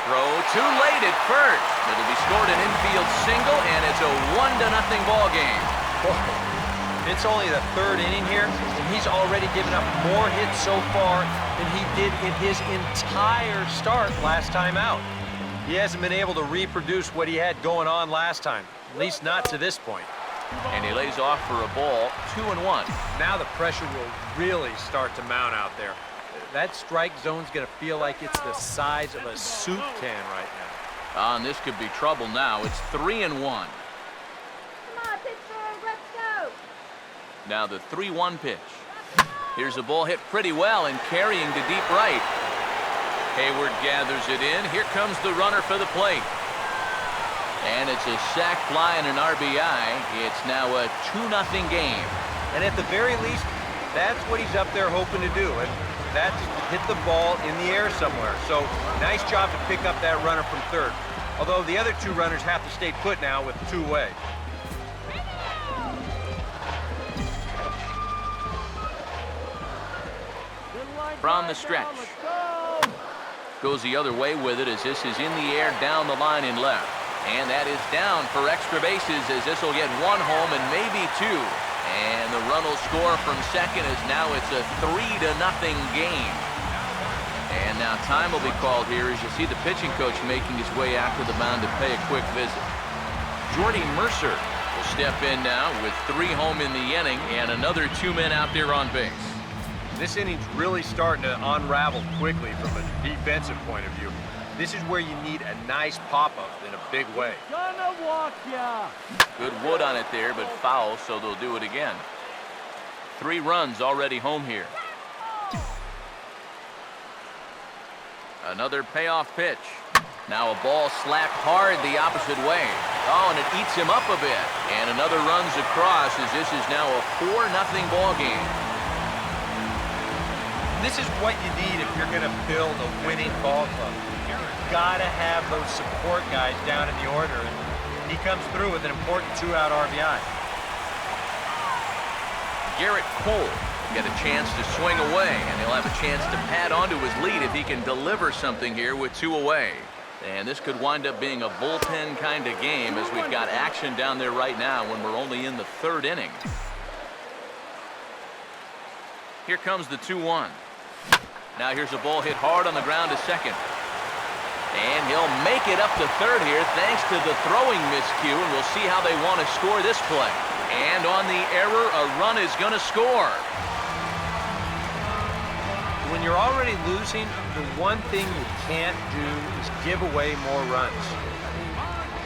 Throw too late at first. It'll be scored an infield single, and it's a 1-0 ball game. It's only the third inning here, and he's already given up more hits so far than he did in his entire start last time out. He hasn't been able to reproduce what he had going on last time, at least not to this point. And he lays off for a ball, 2-1. Now the pressure will really start to mount out there. That strike zone's going to feel like it's the size of a soup can right now. And this could be trouble now. It's 3-1. Come on, Pittsburgh, let's go. Now the 3-1 pitch. Here's a ball hit pretty well and carrying to deep right. Hayward gathers it in. Here comes the runner for the plate. And it's a sac fly and an RBI. It's now a 2-0 game. And at the very least, that's what he's up there hoping to do. And that's hit the ball in the air somewhere. So nice job to pick up that runner from third. Although the other two runners have to stay put now with two away. From the stretch. Goes the other way with it as this is in the air down the line in left. And that is down for extra bases as this will get one home and maybe two. And the run will score from second as now it's a 3-0 game. And now time will be called here as you see the pitching coach making his way out to the mound to pay a quick visit. Jordy Mercer will step in now with 3 home in the inning and another 2 men out there on base. This inning's really starting to unravel quickly from a defensive point of view. This is where you need a nice pop-up in a big way. Gonna walk ya. Good wood on it there, but foul, so they'll do it again. 3 runs already home here. Another payoff pitch. Now a ball slapped hard the opposite way. Oh, and it eats him up a bit. And another runs across as this is now a 4-0 ball game. This is what you need if you're going to build a winning ball club. You've got to have those support guys down in the order, and he comes through with an important 2-out RBI. Garrett Cole get a chance to swing away, and he'll have a chance to pad onto his lead if he can deliver something here with 2 away. And this could wind up being a bullpen kind of game as we've got action down there right now when we're only in the 3rd inning. Here comes the 2-1. Now here's a ball hit hard on the ground to second. And he'll make it up to third here thanks to the throwing miscue, and we'll see how they want to score this play. And on the error, a run is going to score. When you're already losing, the one thing you can't do is give away more runs.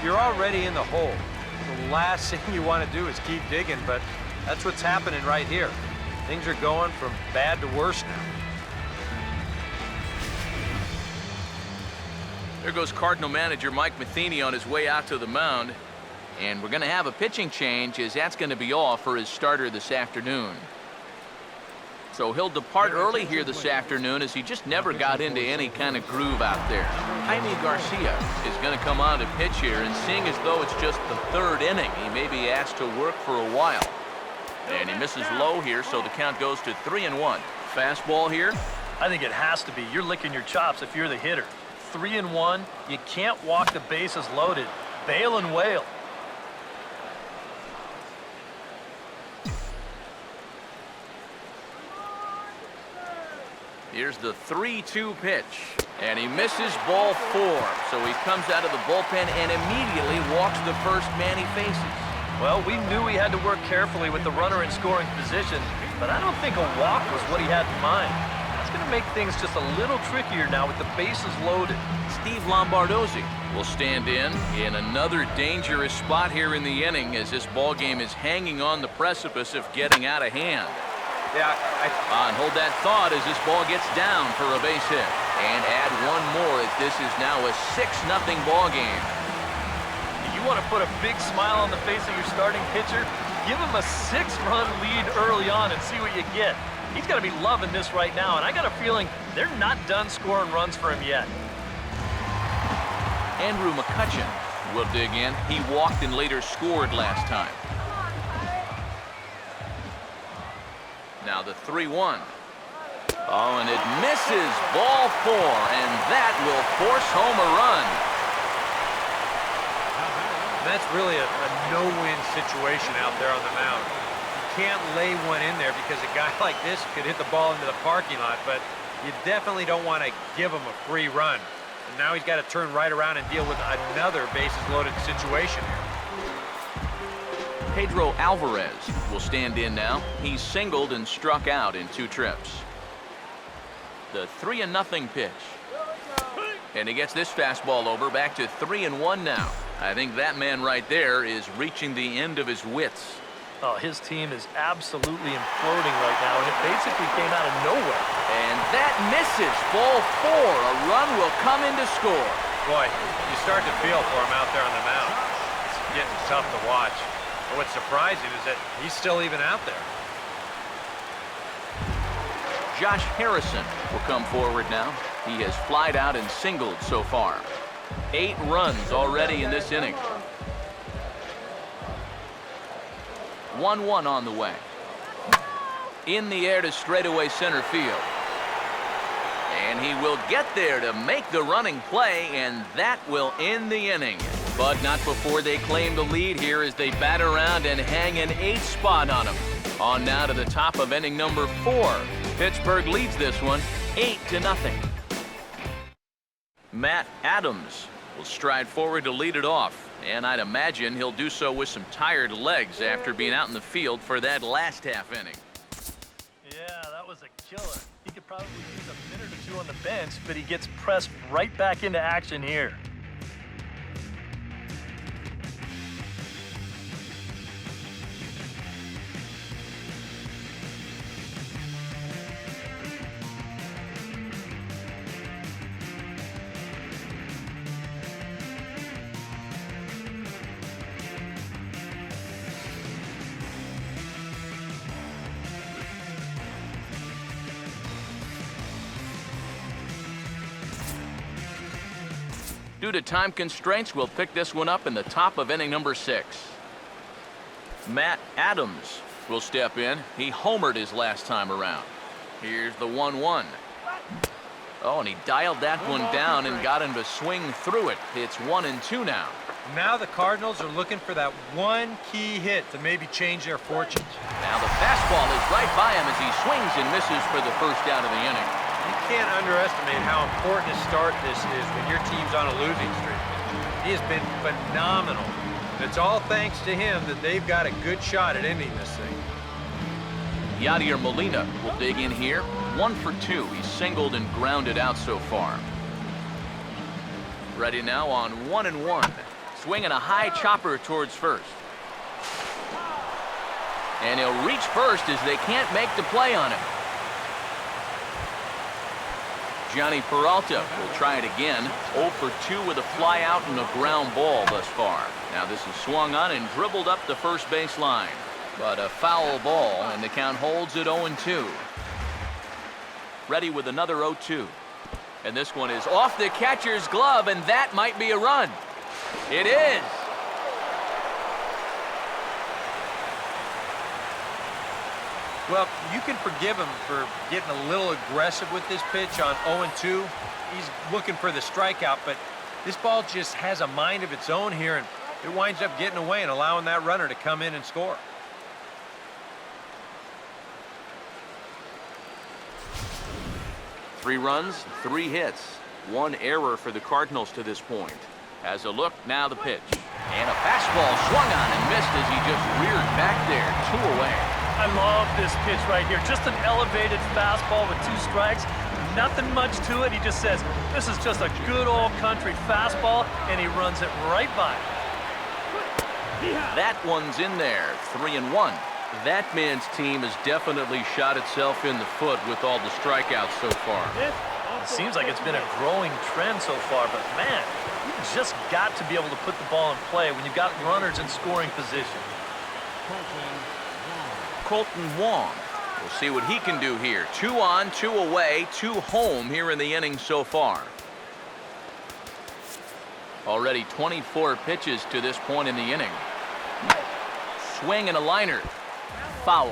You're already in the hole. The last thing you want to do is keep digging, but that's what's happening right here. Things are going from bad to worse now. There goes Cardinal manager Mike Matheny on his way out to the mound. And we're going to have a pitching change as that's going to be all for his starter this afternoon. So he'll depart early here this afternoon as he just never got into any kind of groove out there. Jaime Garcia is going to come on to pitch here, and seeing as though it's just the 3rd inning, he may be asked to work for a while. And he misses low here, so the count goes to 3-1. Fastball here. I think it has to be. You're licking your chops if you're the hitter. 3-1. You can't walk the bases loaded. Bail and wail. Here's the 3-2 pitch. And he misses ball 4. So he comes out of the bullpen and immediately walks the first man he faces. Well, we knew he had to work carefully with the runner in scoring position, but I don't think a walk was what he had in mind. That's going to make things just a little trickier now with the bases loaded. Steve Lombardozzi will stand in another dangerous spot here in the inning as this ball game is hanging on the precipice of getting out of hand. Yeah, And hold that thought as this ball gets down for a base hit. And add one more as this is now a 6-0 ball game. You want to put a big smile on the face of your starting pitcher? Give him a 6-run lead early on and see what you get. He's got to be loving this right now, and I got a feeling they're not done scoring runs for him yet. Andrew McCutcheon will dig in. He walked and later scored last time. Now the 3-1. Oh, and it misses. Ball 4, and that will force home a run. That's really a no-win situation out there on the mound. You can't lay one in there because a guy like this could hit the ball into the parking lot, but you definitely don't want to give him a free run. And now he's got to turn right around and deal with another bases-loaded situation here. Pedro Alvarez will stand in now. He's singled and struck out in 2 trips. The 3-0 pitch. And he gets this fastball over, back to 3-1 now. I think that man right there is reaching the end of his wits. Oh, his team is absolutely imploding right now, and it basically came out of nowhere. And that misses. Ball 4. A run will come in to score. Boy, you start to feel for him out there on the mound. It's getting tough to watch. But what's surprising is that he's still even out there. Josh Harrison will come forward now. He has flied out and singled so far. 8 runs already in this inning. 1-1 on the way. In the air to straightaway center field. And he will get there to make the running play, and that will end the inning. But not before they claim the lead here as they bat around and hang an 8th spot on him. On now to the top of inning number 4. Pittsburgh leads this one 8-0. Matt Adams will stride forward to lead it off, and I'd imagine he'll do so with some tired legs after being out in the field for that last half inning. Yeah, that was a killer. He could probably use a minute or 2 on the bench, but he gets pressed right back into action here. Due to time constraints, we'll pick this one up in the top of inning number 6. Matt Adams will step in. He homered his last time around. Here's the 1-1. Oh, and he dialed that one down and got him to swing through it. It's 1-2 now. Now the Cardinals are looking for that one key hit to maybe change their fortunes. Now the fastball is right by him as he swings and misses for the first out of the inning. You can't underestimate how important a start this is when your team's on a losing streak. He has been phenomenal. It's all thanks to him that they've got a good shot at ending this thing. Yadier Molina will dig in here. 1 for 2. He's singled and grounded out so far. Ready now on 1-1. Swinging a high chopper towards first. And he'll reach first as they can't make the play on him. Johnny Peralta will try it again. 0 for 2 with a fly out and a ground ball thus far. Now this is swung on and dribbled up the first base line. But a foul ball, and the count holds at 0-2. Ready with another 0-2. And this one is off the catcher's glove, and that might be a run. It is. Well, you can forgive him for getting a little aggressive with this pitch on 0-2. He's looking for the strikeout, but this ball just has a mind of its own here, and it winds up getting away and allowing that runner to come in and score. Three runs, 3 hits, 1 error for the Cardinals to this point. As a look, now the pitch. And a fastball swung on and missed as he just reared back there, 2 away. I love this pitch right here. Just an elevated fastball with 2 strikes. Nothing much to it. He just says, this is just a good old country fastball, and he runs it right by him. That one's in there, 3-1. That man's team has definitely shot itself in the foot with all the strikeouts so far. It seems like it's been a growing trend so far, but man, you just got to be able to put the ball in play when you've got runners in scoring position. Colton Wong. We'll see what he can do here. 2 on, 2 away, 2 home here in the inning so far. Already 24 pitches to this point in the inning. Swing and a liner. Foul.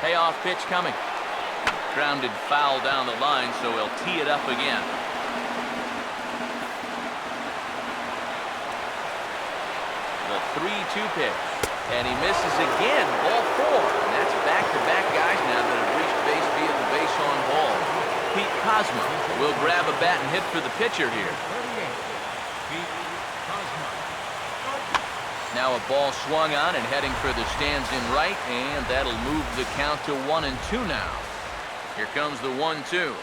Payoff pitch coming. Grounded foul down the line, so he'll tee it up again. The 3-2 pitch. And he misses again. Ball 4. And that's back-to-back guys now that have reached base via the base on ball. Pete Cosmo will grab a bat and hit for the pitcher here. Now a ball swung on and heading for the stands in right, and that'll move the count to 1-2 now. Here comes the 1-2.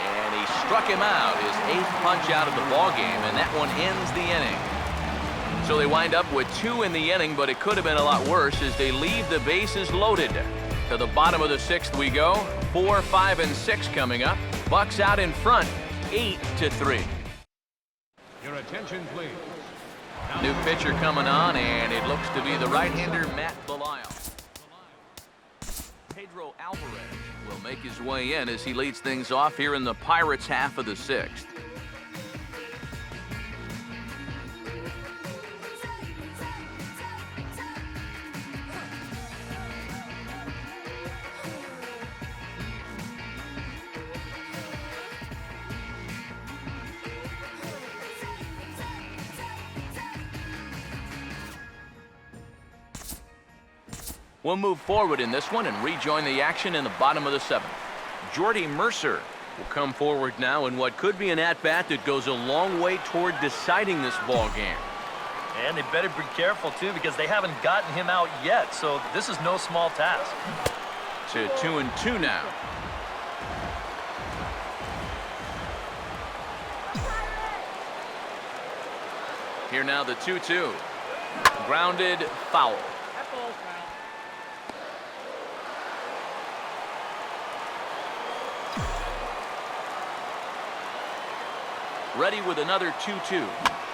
And he struck him out, his 8th punch out of the ball game, and that one ends the inning. So they wind up with 2 in the inning, but it could have been a lot worse as they leave the bases loaded. To the bottom of the 6th we go. 4, 5, and 6 coming up. Bucks out in front, 8-3. Your attention, please. New pitcher coming on, and it looks to be the right-hander Matt Belisle. Pedro Alvarez will make his way in as he leads things off here in the Pirates' half of the 6th. We'll move forward in this one and rejoin the action in the bottom of the 7th. Jordy Mercer will come forward now in what could be an at-bat that goes a long way toward deciding this ball game. And they better be careful, too, because they haven't gotten him out yet, so this is no small task. To 2-2 now. Here now the 2-2. Grounded foul. Ready with another 2-2.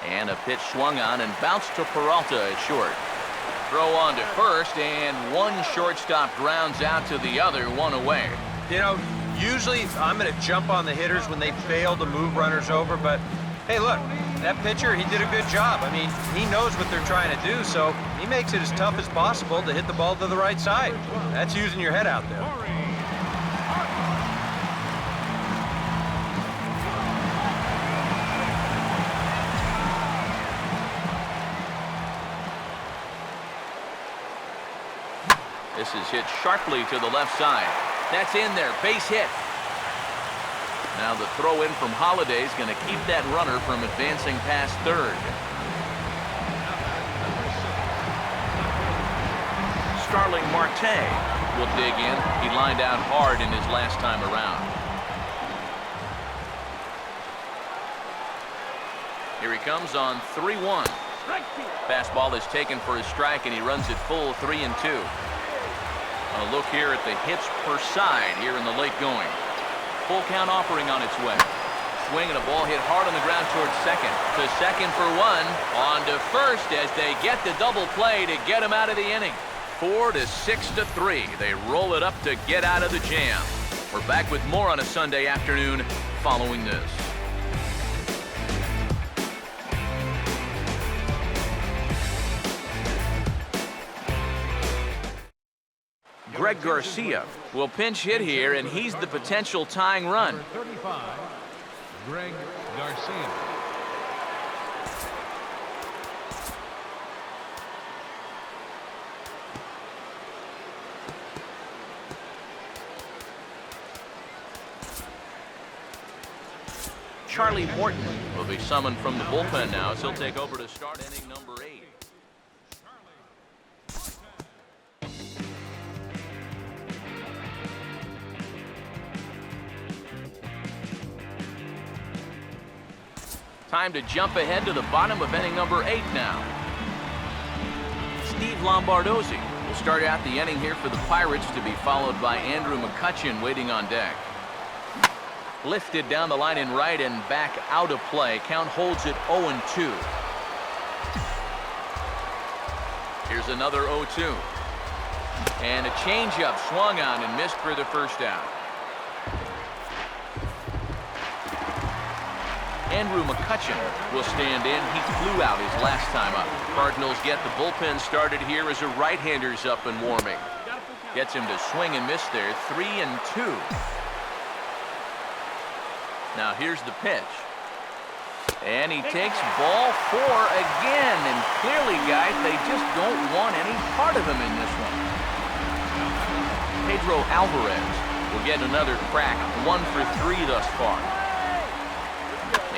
And a pitch swung on and bounced to Peralta at short. Throw on to first, and one shortstop grounds out to the other, one away. You know, usually I'm going to jump on the hitters when they fail to move runners over, but hey, look, that pitcher, he did a good job. I mean, he knows what they're trying to do, so he makes it as tough as possible to hit the ball to the right side. That's using your head out there. This is hit sharply to the left side. That's in there, base hit. Now the throw in from Holliday is going to keep that runner from advancing past third. Starling Marte will dig in. He lined out hard in his last time around. Here he comes on 3-1. Fastball is taken for a strike, and he runs it full 3-2. A look here at the hits per side here in the late going. Full count offering on its way. Swing and a ball hit hard on the ground towards second. To second for one. On to first as they get the double play to get him out of the inning. 4-6-3. They roll it up to get out of the jam. We're back with more on a Sunday afternoon following this. Greg Garcia will pinch hit here, and he's the potential tying run. 35, Greg Garcia. Charlie Morton will be summoned from the bullpen now as he'll take over to start inning number 8. Time to jump ahead to the bottom of inning number 8 now. Steve Lombardozzi will start out the inning here for the Pirates, to be followed by Andrew McCutchen waiting on deck. Lifted down the line in right and back out of play. Count holds it 0-2. Here's another 0-2. And a changeup swung on and missed for the first out. Andrew McCutcheon will stand in. He flew out his last time up. Cardinals get the bullpen started here as a right-hander's up and warming. Gets him to swing and miss there. 3-2. Now here's the pitch. And he takes ball 4 again. And clearly, guys, they just don't want any part of him in this one. Pedro Alvarez will get another crack. 1 for 3 thus far.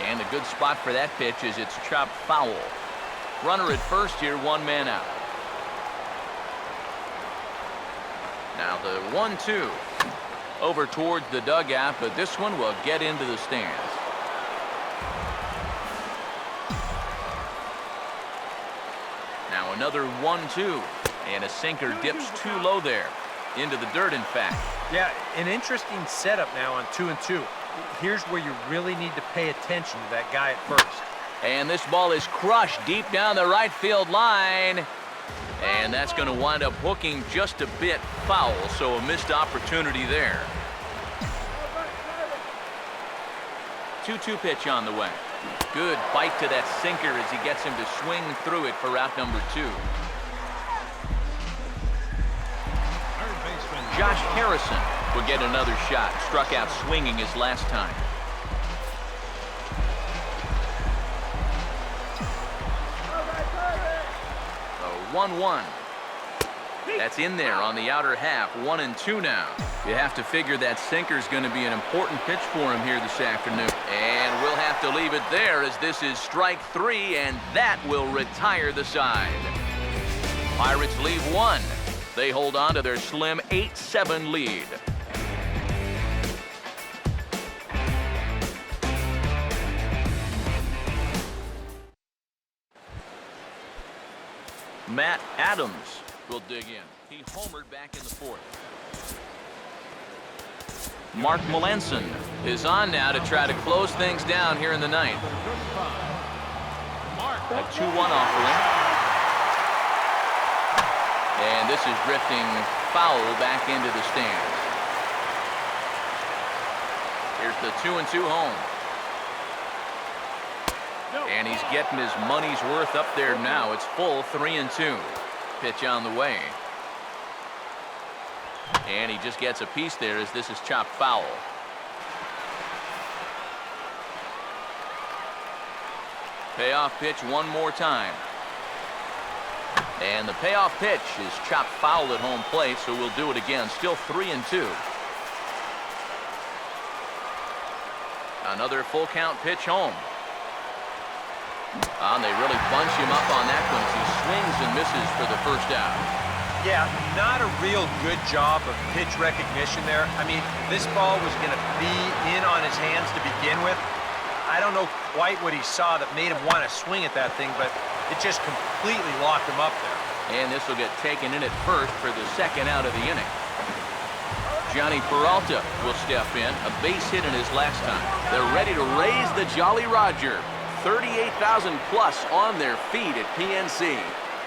And a good spot for that pitch is it's chopped foul. Runner at first here, 1 man out. Now the 1-2 over towards the dugout, but this one will get into the stands. Now another 1-2, and a sinker dips too low there. Into the dirt, in fact. Yeah, an interesting setup now on 2-2. Here's where you really need to pay attention to that guy at first. And this ball is crushed deep down the right field line. And that's going to wind up hooking just a bit foul, so a missed opportunity there. 2-2 pitch on the way. Good bite to that sinker as he gets him to swing through it for out number 2. Josh Harrison will get another shot. Struck out swinging his last time. A 1-1. That's in there on the outer half. 1-2 now. You have to figure that sinker's going to be an important pitch for him here this afternoon. And we'll have to leave it there as this is strike 3, and that will retire the side. Pirates leave 1. They hold on to their slim 8-7 lead. Matt Adams will dig in. He homered back in the 4th. Mark Melanson is on now to try to close things down here in the 9th. A 2-1 offering. And this is drifting foul back into the stands. Here's the 2-2 home. And he's getting his money's worth up there now. It's full 3-2. Pitch on the way. And he just gets a piece there as this is chopped foul. Payoff pitch one more time. And the payoff pitch is chopped foul at home plate, so we'll do it again. Still 3-2. Another full count pitch home. And they really bunch him up on that one as he swings and misses for the first out. Yeah, not a real good job of pitch recognition there. I mean, this ball was going to be in on his hands to begin with. I don't know quite what he saw that made him want to swing at that thing, but it just completely locked him up there. And this will get taken in at first for the second out of the inning. Johnny Peralta will step in, a base hit in his last time. They're ready to raise the Jolly Roger. 38,000 plus on their feet at PNC.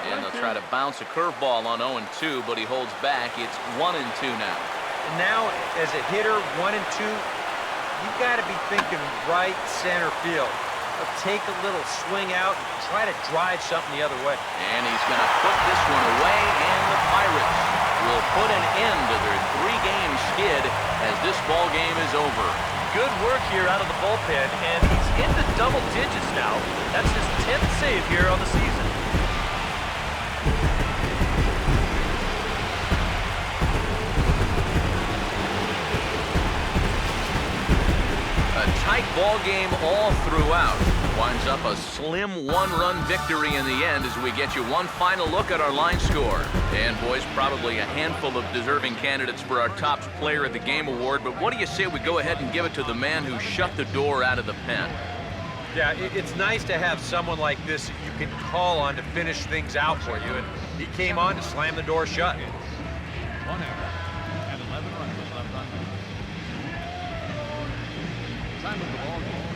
And they'll try to bounce a curveball on 0-2, but he holds back. It's 1-2 now. And now, as a hitter, 1-2, you've got to be thinking right center field. Take a little swing out and try to drive something the other way. And he's going to put this one away, and the Pirates will put an end to their 3-game skid as this ball game is over. Good work here out of the bullpen, and he's into double digits now. That's his 10th save here on the season. A tight ball game all throughout. Winds up a slim 1-run victory in the end as we get you one final look at our line score. And boys, probably a handful of deserving candidates for our top player of the game award, but what do you say we go ahead and give it to the man who shut the door out of the pen? Yeah, it's nice to have someone like this that you can call on to finish things out for you, and he came on to slam the door shut. 1 error and 11 runs left on base. Time of the ball game.